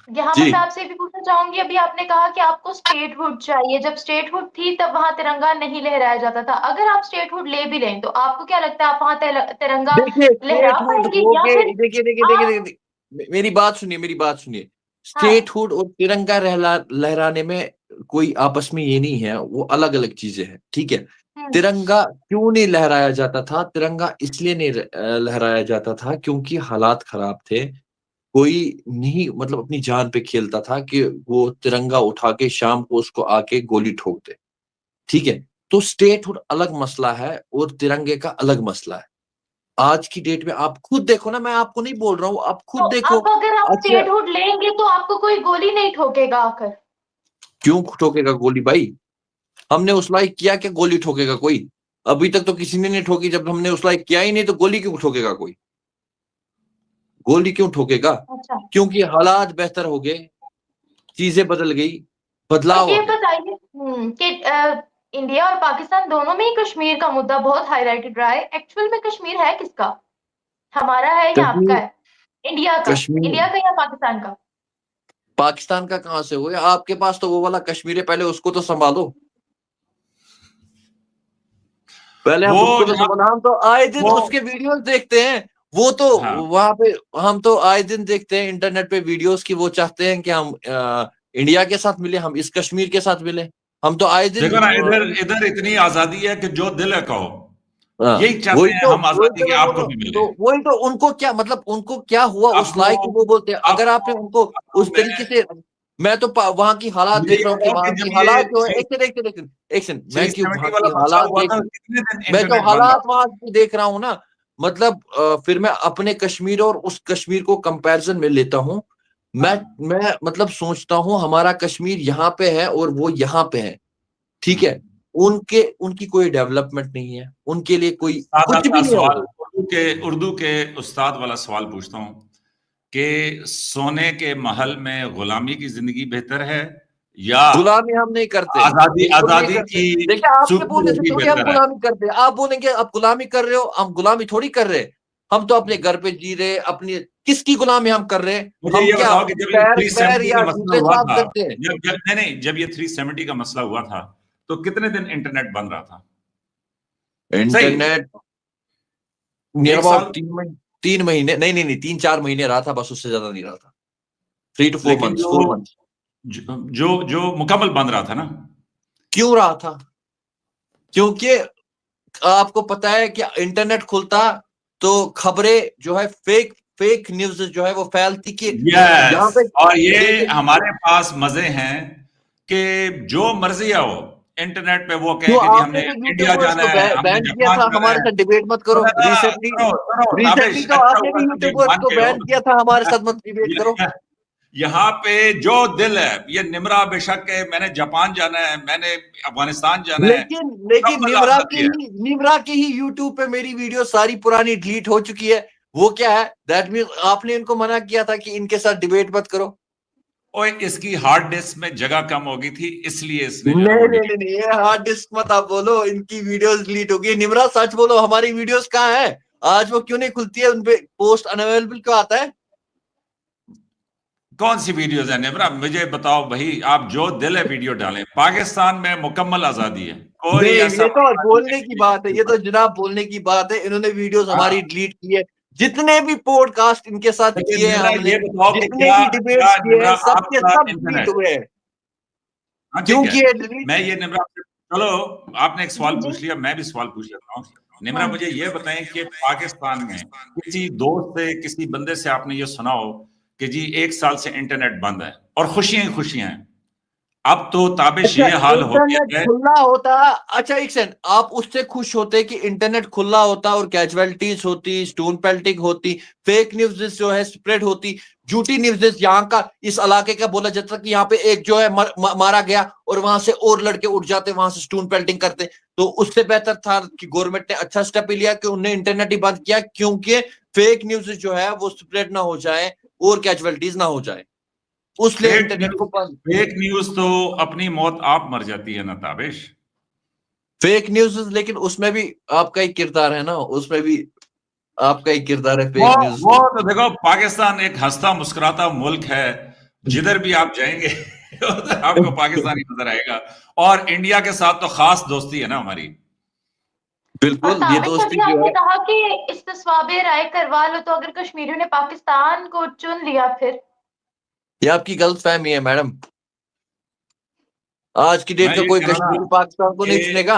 यहाँ पर जी मैं आपसे भी पूछना चाहूंगी, अभी आपने कहा कि आपको स्टेटहुड चाहिए, जब स्टेटहुड थी तब वहां तिरंगा नहीं लहराया जाता था, अगर आप स्टेटहुड ले भी लें तो आपको क्या लगता है आप वहां तिरंगा देखिए, लहरा स्टेटहुड पाएंगे हो या के फिर देखिए देखिए देखिए आप? देखिए, मेरी बात सुनिए, मेरी बात सुनिए। हाँ। स्टेटहुड और तिरंगा लहराने में कोई आपस में ये नहीं है, वो अलग अलग चीजें हैं, ठीक है। तिरंगा क्यों नहीं लहराया जाता था? तिरंगा इसलिए नहीं लहराया जाता था क्योंकि हालात खराब थे। कोई नहीं मतलब अपनी जान पे खेलता था कि वो तिरंगा उठा के शाम को उसको आके गोली ठोक दे, ठीक है। तो स्टेटहुड अलग मसला है और तिरंगे का अलग मसला है। आज की डेट में आप खुद देखो ना, मैं आपको नहीं बोल रहा हूँ, आप तो खुद देखो। अब अगर आप अच्छा, स्टेटहुड लेंगे तो आपको कोई गोली नहीं ठोकेगा आकर? क्यों ठोकेगा गोली भाई? हमने उस लायक किया क्या गोली ठोकेगा कोई? अभी तक तो किसी ने नहीं ठोकी। जब हमने उस लायक किया ही नहीं तो गोली क्यों ठोकेगा कोई? गोली क्यों ठोकेगा? अच्छा, क्योंकि हालात बेहतर हो गए, चीजें बदल गई, तो बदलाव आ ये गया। बताइए कि इंडिया और पाकिस्तान दोनों में ही कश्मीर का मुद्दा बहुत हाईलाइटेड रहा है, एक्चुअल में कश्मीर है किसका? हमारा है या आपका कश्मीर है? इंडिया का? कश्मीर इंडिया का या पाकिस्तान का? पाकिस्तान का कहां से हो गया? आपके पास तो वो वाला कश्मीर है, पहले उसको तो संभालो। पहले हम वो उसको तो जनाब, संभालो। हम तो आए दिन वो उसके वीडियोस देखते हैं। वो तो हाँ, वहां पे हम तो आए दिन देखते हैं इंटरनेट पे वीडियोस की। वो चाहते हैं कि हम इंडिया के साथ मिले, हम इस कश्मीर के साथ मिले। हम तो आए दिन देखो ना, इधर इधर इतनी आजादी है कि जो दिल है कहो। हाँ, यही चाहते हैं हम वही आजादी तो की, मैं बोल आपको रहा भी हूँ। मिले। तो वही तो उनको क्या मतलब, उनको क्या हुआ उस आपको लायक वो बोलते हैं। अगर आपको आपने उनको आपको उस मैं तरीके से, मैं तो वहां की हालात मुझे देख ये रहा हूँ कि बताओ कि वहां की जब ये हालात जो है, एक सेकंड एक सेकंड एक सेकंड, मैं क्यों वहां 370 वाला की मसला हालात हुआ देख, था, कितने दिन मैं जो इंटरनेट बंद हालात रहा? वहां की देख रहा हूँ ना, मतलब फिर मैं अपने कश्मीर और उस कश्मीर को कंपैरिजन में लेता हूँ। मैं हाँ, मैं मतलब सोचता हूँ हमारा कश्मीर यहाँ पे है और वो यहाँ पे है, ठीक है। उनके उनकी कोई डेवलपमेंट नहीं है, उनके लिए कोई सादा कुछ सा भी नहीं है सवाल, उधर। उर्दू के उस्ताद वाला सवाल पूछता हूँ कि सोने के महल में गुलामी की जिंदगी बेहतर है या गुलामी हम नहीं करते, आजादी बिल्कुल नहीं आजादी करते। की देखिए, आपके सूखी बोलने से रोटी थोड़ी हम बेहतर है? गुलामी करते हैं। आप बोलेंगे आप गुलामी कर रहे हो, हम गुलामी थोड़ी कर रहे। हम तो अपने घर पे जी रहे, अपनी किसकी गुलामी हम कर रहे हैं? मुझे हम ये क्या बताओ कि जब ये पैर पैर 370 का या मसला जूते हुआ साफ था, करते हैं? जब ये 370 का मसला हुआ था, तो कितने दिन इंटरनेट बंद रहा था? सही, इंटरनेट नियर एक अबाउट साल। 3 महीने, नहीं नहीं नहीं, 3-4 महीने रहा था बस, उससे ज्यादा नहीं रहा था। 3 to 4 लेकिन months, जो 4 months। जो जो मुकम्मल बंद रहा था ना, क्यों रहा था? क्योंकि आपको पता है कि इंटरनेट खुलता तो खबरें जो है फेक फेक न्यूज जो है वो फैलती कि यहाँ यस, पे और ये देखिए। हमारे पास मजे हैं कि जो मर्जी आओ इंटरनेट पे वो कहें क्यों कि जी हमने आपने तो इंडिया यूट्यूबर्स जाना को है, हमने बैन किया जापान था? जाना हमारे है। साथ डिबेट मत करो। सुनो ना, रिसेंटली सुनो रिसेंटली ताबिश, तो अच्छा आपने हुआ भी तुम एक यूट्यूबर्स मान को के हो। बैन किया था, हमारे साथ मत डिबेट करो। यहाँ पे जो दिल है, ये निमरा बेशक है, मैंने जापान जाना है, मैंने अफगानिस्तान जाना है, लेकिन मुकम्मल आजादी है। निमरा की ही यूट्यूब पे मेरी वीडियो सारी पुरानी डिलीट हो चुकी है। वो क्या है? दैट मीन आपने इनको मना किया था कि इनके साथ डिबेट मत करो। ओए, इसकी हार्ड डिस्क में जगह कम हो गई थी, इसलिए इसने जो है नहीं वो नहीं डिलीट। नहीं नहीं, ये हार्ड डिस्क मत आप बोलो, इनकी वीडियोस डिलीट हो गई। निमरा सच बोलो, हमारी वीडियोस कहाँ है? आज वो क्यों नहीं खुलती है? उनपे पोस्ट अनअवेलेबल क्यों आता है? कौन सी वीडियोस है निमरा, मुझे बताओ भाई। आप जो दिल है वीडियो डालें। पाकिस्तान में मुकम्मल आजादी है, कोई नहीं, ऐसा ये तो मसला नहीं है बोलने की बात है, ये तो कि जनाब बोलने की बात है। इन्होंने वीडियोस हाँ, हमारी डिलीट की है। जितने भी पॉडकास्ट इनके साथ लेकिन किए हैं निमरा हमने, ये बताओ कि जितने क्या भी क्या डिबेट्स किए निमरा हैं, सबके आपका सब डिलीट इंटरनेट। हुए हैं। हाँ ठीक क्यों है, किए डिलीट? मैं ये निमरा चलो, आपने एक सवाल जी जी। पूछ लिया, मैं भी सवाल पूछ लेता हूँ। निमरा, हाँ। मुझे ये बताएं कि पाकिस्तान में किसी दोस्त से, किसी बंदे से आपने ये सुना हो कि जी 1 साल से इंटरनेट बंद है और खुशियां ही खुशियां हैं, अब तो ताबिश ये हाल हो गया इंटरनेट है। खुला होता। अच्छा एक सेकंड, आप उससे खुश होते कि इंटरनेट खुला होता और कैजुअलिटीज होती, स्टोन पेल्टिंग होती, फेक न्यूज जो है स्प्रेड होती, झूठी न्यूज यहाँ का इस इलाके का बोला जाता कि यहाँ पे एक जो है मारा गया और वहां से और लड़के उठ जाते, वहां से स्टोन पेल्टिंग करते। तो उससे बेहतर था कि गवर्नमेंट ने अच्छा स्टेप लिया कि उन्हें इंटरनेट ही बंद किया, क्योंकि फेक न्यूज जो है वो स्प्रेड ना हो जाए और कैजुअलिटीज ना हो जाए, उसलिए इंटरनेट को बंद। फेक न्यूज तो अपनी मौत आप मर जाती है ना ताबिश। फेक न्यूज, लेकिन उसमें भी आपका ही किरदार है ना, उसमें भी आपका ही किरदार है वो फेक न्यूज। वो तो देखो, पाकिस्तान एक हंसता मुस्कुराता मुल्क है, जिधर भी आप जाएंगे उधर आपको पाकिस्तानी नजर आएगा। और इंडिया के साथ तो खास दोस्ती है ना हमारी। और बिल्कुल, ये ताबिश दोस्ती अभी जो आपने है। कहा कि इस्तिस्वाबे राय करवा लो, तो अगर कश्मीरियों ने पाकिस्तान को चुन लिया फिर? ये आपकी गलत फहमी है मैडम। आज की डेट मैं का ये कोई कह रहा ना कश्मीरी पाकिस्तान को नहीं कि चुनेगा।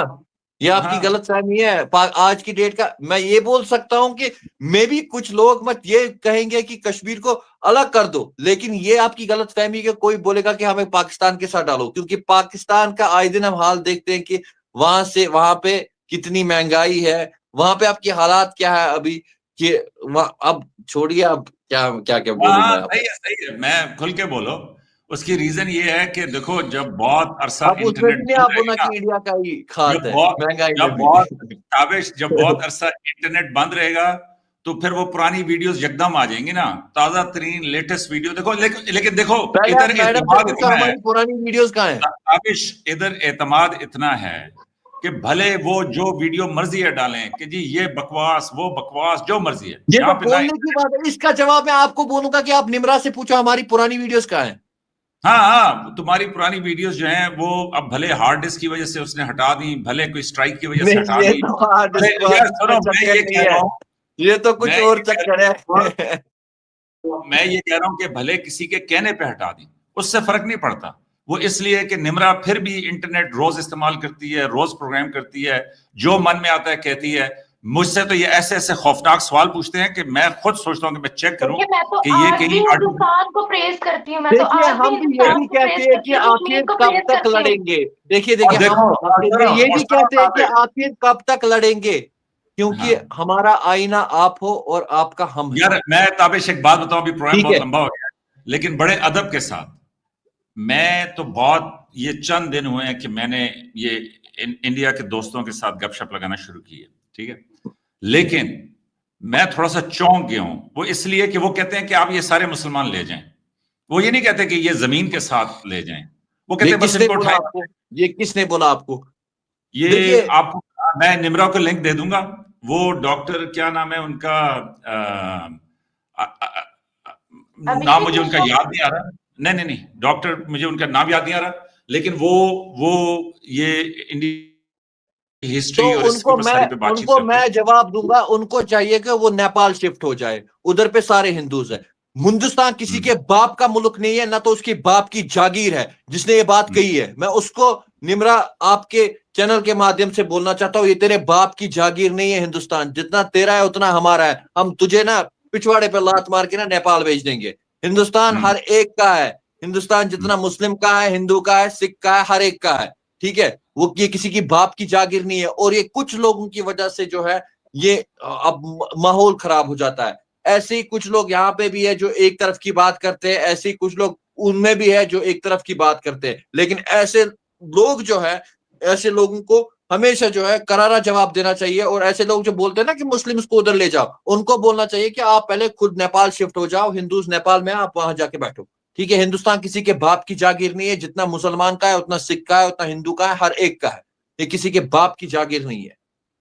ये आपकी हाँ, गलत फहमी है। आज की डेट का मैं ये बोल सकता हूं कि मे भी कुछ लोग मत ये कहेंगे कि कश्मीर को अलग कर दो, लेकिन ये आपकी गलत फहमी कि कोई बोलेगा कि हमें पाकिस्तान के साथ डालो, क्योंकि पाकिस्तान का आए दिन हम हाल देखते हैं कि वहां से वहां पे कितनी महंगाई है, वहां पे आपकी हालात क्या है अभी, कि अब छोड़िए, अब क्या क्या क्या बोलूं हाँ, मैं अब। सही है, मैं खुल के बोलो। उसकी रीजन ये है कि देखो, जब बहुत अरसा अब उसमें इंटरनेट भी नहीं बंद आप बोलना रहेगा कि इंडिया का ही खात जब है बहुत महंगाई में जब भी। बहुत ताबिश जब बहुत अरसा इंटरनेट बंद रहेगा, तो फिर वो पुरानी वीडियोस यकदम आ जाएंगी ना, ताजा तरीन लेटेस्ट वीडियो देखो। लेकिन देखो, पहले आप इधर मैडम से एतमाद पूछो इतना है हमारी पुरानी वीडियोस कहाँ हैं। ताबिश, इधर एतमाद इतना है कि भले वो जो वीडियो मर्जी है डालें कि जी ये बकवास वो बकवास, जो मर्जी है ये यहाँ तो पे ना। बोलने की बात है, इसका जवाब मैं आपको बोलूंगा कि आप निमरा से पूछो हमारी पुरानी वीडियोस कहाँ हैं। हाँ हाँ, तुम्हारी पुरानी वीडियोस जो हैं वो अब भले हार्ड डिस्क की वजह से उसने हटा दी, भले कोई स्ट्राइक की वजह से नहीं, हटा ये दी। तो हार्ड अरे यार सुनो, चक्कर नहीं है, ये तो कुछ और चक्कर है। मैं ये कह रहा हूं कि भले किसी के कहने पे हटा दी, उससे फर्क नहीं पड़ता। वो इसलिए कि निमरा फिर भी इंटरनेट रोज इस्तेमाल करती है, रोज प्रोग्राम करती है, जो मन में आता है कहती है। मुझसे तो ये ऐसे ऐसे खौफनाक सवाल पूछते हैं कि मैं खुद सोचता हूँ कि मैं चेक करूं देखिए, मैं तो कि ये आज भी कहीं हिंदुस्तान को प्रेज करती हूँ, मैं तो देखिए आज भी हम भी ये हिंदुस्तान भी को कहते प्रेज हैं कि करती हूँ, आखिर कश्मीर को कब प्रेज तक करती हूँ। लड़ेंगे। देखिए और देखिए देखो, हम ये भी कहते हैं कि आखिर कब तक लड़ेंगे, क्योंकि हाँ हमारा आईना आप हो और आपका हम है। यार, मैं ताबिश एक बात बताऊं, अभी प्रोग्राम ठीक बहुत है। लंबा हो गया, लेकिन बड़े अदब के साथ। मैं तो बहुत, ये चंद दिन हुए हैं कि मैंने ये इंडिया के दोस्तों के साथ गपशप लगाना शुरू की है, ठीक है, लेकिन मैं थोड़ा सा चौंक गया हूं। वो इसलिए कि वो कहते हैं कि आप ये सारे मुसलमान ले जाएं, वो ये नहीं कहते कि ये जमीन के साथ ले जाएं, वो कहते ये हैं बस किसने इनको बोला उठाएं। आपको? ये किसने बोला आपको? ये देखिए आपको, मैं निमरा को लिंक दे दूंगा। वो डॉक्टर क्या नाम है उनका, अ, अ, अ, नाम अभिषेक मुझे उनका मिश्रा। याद नहीं आ रहा। नहीं, डॉक्टर, मुझे उनका नाम याद नहीं आ रहा, लेकिन वो ये इंडिया की तो हिस्ट्री और इसके ऊपर सारी पे बातचीत उनको करते मैं हैं। जवाब दूंगा, उनको चाहिए कि वो नेपाल शिफ्ट हो जाए, उधर पे सारे हिंदूज हैं। हिंदुस्तान किसी के बाप का मुल्क नहीं है, ना तो उसके बाप की जागीर है। जिसने ये बात कही है, मैं उसको निमरा आपके चैनल के माध्यम से बोलना चाहता हूं, ये तेरे बाप की जागीर नहीं है हिंदुस्तान। जितना तेरा है उतना हमारा है। हम तुझे ना पिछवाड़े पे लात मार के ना नेपाल भेज देंगे। हिंदुस्तान हर एक का है। हिंदुस्तान जितना मुस्लिम का है, हिंदू का है, सिख का है, हर एक का है। ठीक है, वो ये किसी की बाप की जागीर नहीं है। और ये कुछ लोगों की वजह से जो है ये अब माहौल खराब हो जाता है। ऐसे ही कुछ लोग यहाँ पे भी है जो एक तरफ की बात करते हैं, ऐसे ही कुछ लोग उनमें भी है जो एक तरफ की बात करते हैं। लेकिन ऐसे लोग जो है, ऐसे लोगों को हमेशा जो है करारा जवाब देना चाहिए। और ऐसे लोग जो बोलते हैं ना कि मुस्लिम्स को उधर ले जाओ, उनको बोलना चाहिए कि आप पहले खुद नेपाल शिफ्ट हो जाओ, हिंदूज नेपाल में, आप वहां जाके बैठो। ठीक है, हिंदुस्तान किसी के बाप की जागीर नहीं है। जितना मुसलमान का है उतना सिख का है, उतना हिंदू का है, हर एक का है। ये किसी के बाप की जागीर नहीं है।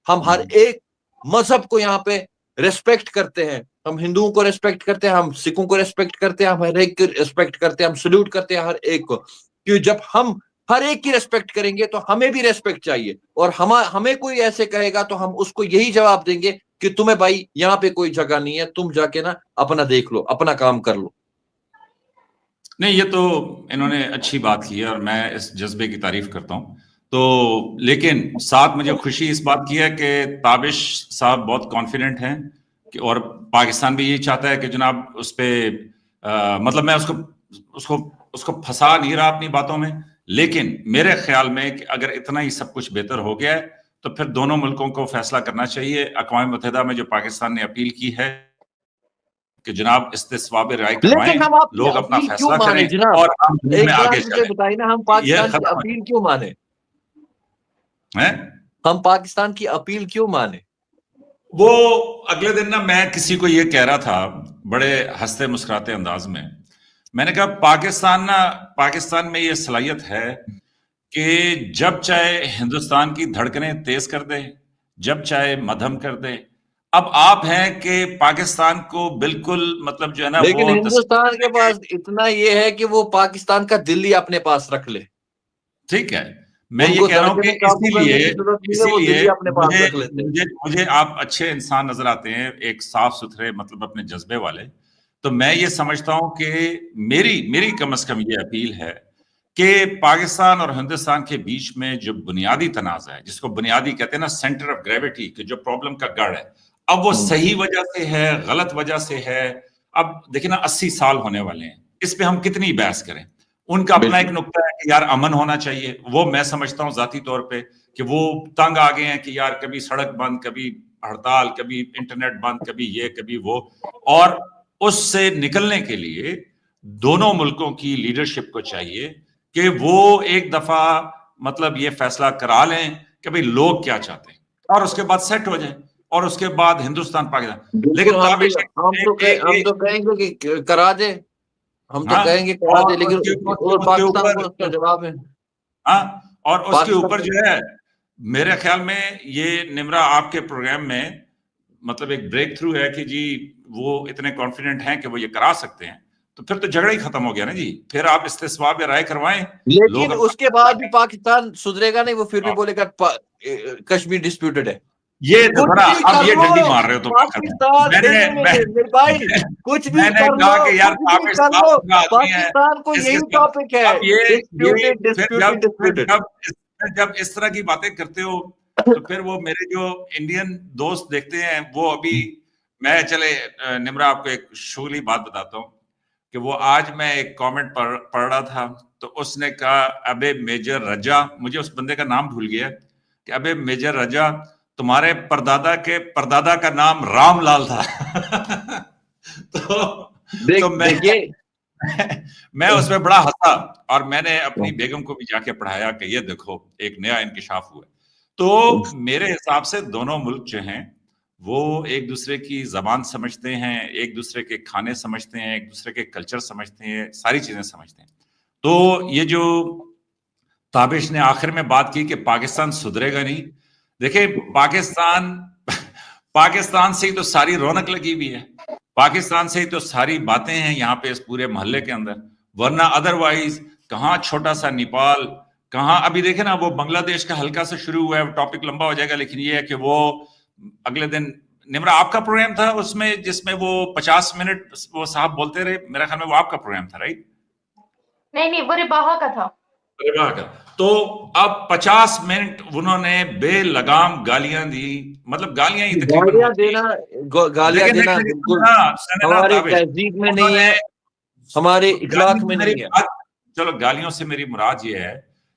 हम हर एक मजहब को यहाँ पे रेस्पेक्ट करते हैं। हम हिंदुओं को रेस्पेक्ट करते हैं, हम सिखों को रेस्पेक्ट करते हैं, हम हर एक को रेस्पेक्ट करते हैं, हम सल्यूट करते हैं हर एक को। क्योंकि जब हम हर एक की रेस्पेक्ट करेंगे तो हमें भी रेस्पेक्ट चाहिए। और हमें कोई ऐसे कहेगा तो हम उसको यही जवाब देंगे कि तुम्हें भाई यहाँ पे कोई जगह नहीं है, तुम जाके ना अपना देख लो, अपना काम कर लो। नहीं, ये तो इन्होंने अच्छी बात की है और मैं इस जज्बे की तारीफ करता हूं। तो लेकिन साथ मुझे खुशी इस बात की है कि ताबिश साहब बहुत कॉन्फिडेंट हैं कि, और पाकिस्तान भी यही चाहता है कि जनाब उस पे मतलब मैं उसको उसको उसको फंसा नहीं रहा अपनी बातों में, लेकिन मेरे ख्याल में कि अगर इतना ही सब कुछ बेहतर हो गया है तो फिर दोनों मुल्कों को फैसला करना चाहिए। अक़वाम मुत्तहिदा में जो पाकिस्तान ने अपील की है कि जनाब इस्तिस्वाब राय करवाएं, लेकिन हम आपकी लोग अपना अपील क्यों फैसला माने करें जनाब? और हम एक में बार आगे मुझे चलें। बताइए ना, हम ये पाकिस्तान की खत्म अपील क्यों माने? है हम पाकिस्तान की अपील क्यों माने? वो अगले दिन ना मैं किसी को ये कह रहा था बड़े हंसते मुस्कुराते अंदाज में, मैंने कहा पाकिस्तान में ये सलाहियत है कि जब चाहे हिंदुस्तान की धड़कनें तेज कर दे, जब चाहे मध्यम कर दे। अब आप हैं कि पाकिस्तान को बिल्कुल मतलब जो है ना लेकिन वो हिंदुस्तान के पास इतना ये है कि वो पाकिस्तान का दिल्ली अपने पास रख ले। ठीक है, मैं ये उनको कह रहा हूं कि धड़कनें काबू करने की जरूरत नहीं है, वो दिल्ली अपने पास मुझे रख लेते हैं। मुझे मुझे आप अच्छे इंसान नजर आते हैं, एक साफ सुथरे मतलब अपने जज्बे वाले। तो मैं ये समझता हूं कि मेरी कम से कम ये अपील है कि पाकिस्तान और हिंदुस्तान के बीच में जो बुनियादी तनाज़ा है, जिसको बुनियादी कहते हैं ना, सेंटर ऑफ ग्रेविटी, कि जो प्रॉब्लम का गढ़ है, अब वो सही वजह से है, गलत वजह से है। अब देखिए ना 80 साल होने वाले हैं, इस पे हम कितनी बहस करें। उनका अपना एक नुक्ता है कि यार अमन होना चाहिए, वो मैं समझता हूं जाती तौर पे कि वो तंग आ गए हैं कि यार कभी सड़क बंद, कभी हड़ताल, कभी इंटरनेट बंद, कभी ये कभी वो। और उससे निकलने के लिए दोनों मुल्कों की लीडरशिप को चाहिए कि वो एक दफा मतलब ये फैसला करा लें कि भाई लोग क्या चाहते हैं और उसके बाद सेट हो जाए और उसके बाद हिंदुस्तान पाकिस्तान। लेकिन हम तो कहेंगे कि करा दे, हम तो कहेंगे करा दे, लेकिन और पाकिस्तान को उसका जवाब है। हाँ, और उसके ऊपर जो है मेरे ख्याल में ये निम्रा आपके प्रोग्राम में मतलब एक ब्रेक थ्रू है कि जी वो इतने कॉन्फिडेंट हैं कि वो ये करा सकते हैं, तो फिर तो झगड़ा ही खत्म हो गया ना जी। फिर आप इस्तिस्वाब राय करवाएं, लेकिन उसके बाद भी पाकिस्तान सुधरेगा नहीं, वो फिर भी बोलेगा कश्मीर डिस्प्यूटेड है। ये अब ये डंडी मार रहे हो तो पाकिस्तान कुछ भी कर लो, कि यार पाकिस्तान को यही टॉपिक है। जब इस तरह की बातें करते हो तो फिर वो मेरे जो इंडियन दोस्त देखते हैं वो अभी मैं चले निम्रा आपको एक शुगली बात बताता हूँ कि वो आज मैं एक कमेंट पढ़ रहा था तो उसने कहा अबे मेजर रजा, मुझे उस बंदे का नाम भूल गया, कि अबे मेजर रजा तुम्हारे परदादा का नाम रामलाल था। तो मैं उसमें बड़ा हंसा और मैंने अपनी बेगम को भी जाके पढ़ाया कि ये देखो एक नया इंकिशाफ हुआ। तो मेरे हिसाब से दोनों मुल्क जो हैं वो एक दूसरे की जबान समझते हैं, एक दूसरे के खाने समझते हैं, एक दूसरे के कल्चर समझते हैं, सारी चीजें समझते हैं। तो ये जो ताबिश ने आखिर में बात की कि पाकिस्तान सुधरेगा नहीं, देखिए पाकिस्तान से ही तो सारी रौनक लगी हुई है, पाकिस्तान से ही तो सारी बातें हैं यहाँ पे इस पूरे मोहल्ले के अंदर, वरना अदरवाइज कहाँ छोटा सा नेपाल, कहाँ अभी देखे ना वो बांग्लादेश का हल्का से शुरू हुआ है, टॉपिक लंबा हो जाएगा, लेकिन ये है कि वो अगले दिन निम्रा आपका प्रोग्राम था उसमें जिसमें वो 50 मिनट वो साहब बोलते रहे, मेरा ख्याल में वो आपका प्रोग्राम था, राइट? नहीं वो रिबाहा का था। रिबाहा का। तो अब 50 मिनट उन्होंने बेलगाम गालियां दी, मतलब गालियां ही गालियां देना बिल्कुल हमारी तहजीब में नहीं है, हमारे इखलाक में नहीं है। चलो गालियों से मेरी मुराद ये है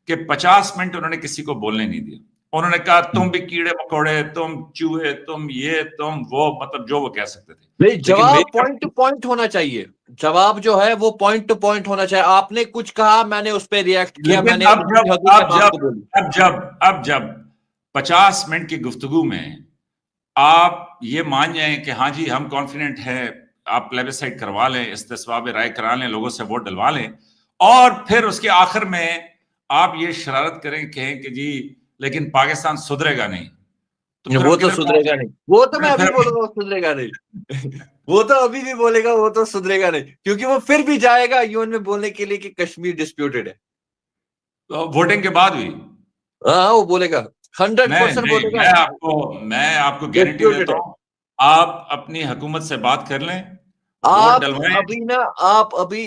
कि 50 मिनट उन्होंने किसी को बोलने नहीं दिया। उन्होंने कहा तुम भी कीड़े मकोड़े, तुम चूहे, तुम ये तुम वो, मतलब जो वो कह सकते थे। जवाब पॉइंट टू पॉइंट होना चाहिए, जवाब जो है वो पॉइंट टू पॉइंट होना चाहिए। आपने कुछ कहा, मैंने उस पर रिएक्ट किया, मैंने अब जब 50 मिनट की गुफ्तगू में आप ये मान जाए कि हाँ जी हम कॉन्फिडेंट हैं, आप प्लेबिसाइट करवा लें, इस्तिस्वाब राय करा लें, लोगों से वोट डलवा लें, और फिर उसके आखिर में आप ये शरारत करें, कहें कि जी लेकिन पाकिस्तान सुधरेगा नहीं, तो वो तो सुधरेगा नहीं, वो तो मैं अभी बोलूंगा वो सुधरेगा नहीं। वो तो अभी भी बोलेगा वो तो सुधरेगा नहीं, क्योंकि वो फिर भी जाएगा यूएन में बोलने के लिए कि कश्मीर डिस्प्यूटेड है। तो वोटिंग के बाद भी हाँ वो बोलेगा, 100% बोलेगा। मैं आपको गारंटी देता हूँ, आप अपनी हुकूमत से बात कर लें, आप अभी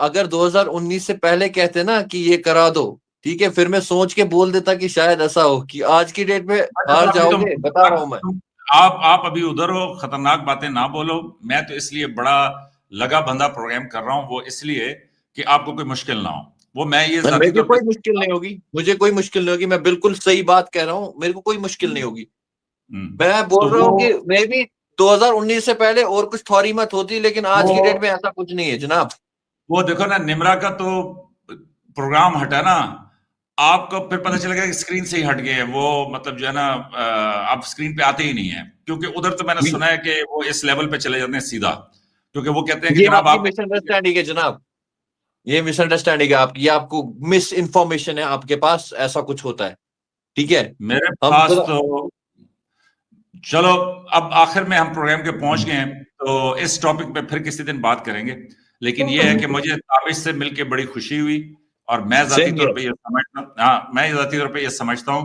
अगर 2019 से पहले कहते ना कि ये करा दो, ठीक है, फिर मैं सोच के बोल देता कि शायद ऐसा हो कि आज की डेट में हार जाओगे, बता रहा हूं मैं। आप अभी उधर हो, खतरनाक बातें ना बोलो। मैं तो इसलिए बड़ा लगा बंदा प्रोग्राम कर रहा हूं, वो इसलिए कि आपको कोई मुश्किल ना हो। वो मैं ये मेरे जाती को तौर कोई पे मुश्किल नहीं होगी, मुझे कोई मुश्किल नहीं होगी, मैं बिल्कुल सही बात कह रहा हूँ, मेरे को कोई मुश्किल नहीं होगी। मैं बोल तो रहा हूँ वो कि मे भी 2019 से पहले और कुछ थोड़ी मत होती, लेकिन आज की डेट में ऐसा कुछ नहीं है जनाब। वो देखो ना, निम्रा का तो प्रोग्राम हटा ना, आपको फिर पता चलेगा कि स्क्रीन से ही हट गए हैं वो, मतलब जो है ना अब स्क्रीन पे आते ही नहीं है, क्योंकि उधर तो मैंने सुना है कि वो इस लेवल पे चले जाते हैं सीधा, क्योंकि वो कहते हैं कि ये जनाब आपकी आप मिसअंडरस्टैंडिंग है जनाब, ये मिसअंडरस्टैंडिंग है आपकी, ये आपको मिस इन्फॉर्मेशन है आपके पास, ऐसा कुछ होता है, ठीक है। मेरे हम पास तो, चलो अब आखिर में हम प्रोग्राम के पहुंच गए हैं, तो इस टॉपिक पे फिर किसी दिन बात करेंगे। लेकिन ये है कि मुझे ताबिश से मिलके बड़ी खुशी हुई, और मैं जाती Same तौर here. पे ये समझता, हाँ मैं जाती तौर पे ये समझता हूं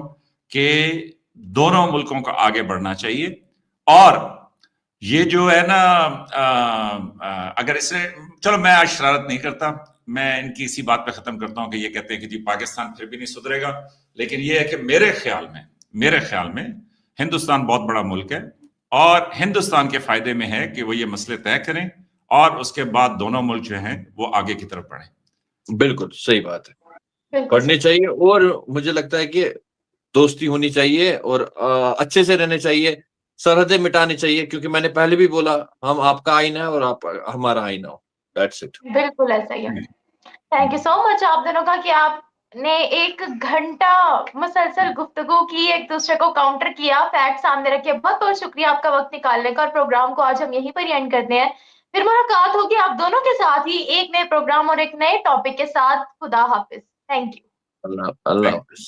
कि दोनों मुल्कों को आगे बढ़ना चाहिए। और ये जो है ना अगर इसे, चलो मैं आज शरारत नहीं करता, मैं इनकी इसी बात पे खत्म करता हूं कि ये कहते हैं कि जी पाकिस्तान फिर भी नहीं सुधरेगा, लेकिन ये है कि मेरे ख्याल में हिंदुस्तान बहुत बड़ा मुल्क है, और हिंदुस्तान के फायदे में है कि वो ये मसले तय करें, और उसके बाद दोनों मुल्क जो हैं वो आगे की तरफ बढ़ें। बिल्कुल सही बात है, बिल्कुल पढ़ने चाहिए, और मुझे लगता है कि दोस्ती होनी चाहिए, और अच्छे से रहने चाहिए, सरहदें मिटानी चाहिए, क्योंकि मैंने पहले भी बोला, हम आपका आईना है और आप हमारा आईना हो, दैट्स इट। बिल्कुल ऐसा ही है। थैंक यू सो मच आप दोनों का कि आपने 1 घंटा मुसलसल गुफ्तगू की, एक दूसरे को काउंटर किया, फैक्ट सामने रखे। बहुत बहुत शुक्रिया आपका वक्त निकालने का, और प्रोग्राम को आज हम यहीं पर एंड करते हैं। फिर मुलाकात होगी आप दोनों के साथ ही एक नए प्रोग्राम और एक नए टॉपिक के साथ। खुदा हाफिज। Thank you. Allah Allah Hafiz.